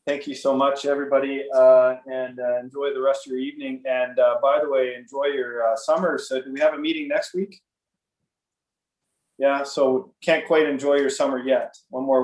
Thank you so much, everybody, and enjoy the rest of your evening. And by the way, enjoy your summer. So do we have a meeting next week? Yeah, so can't quite enjoy your summer yet. One more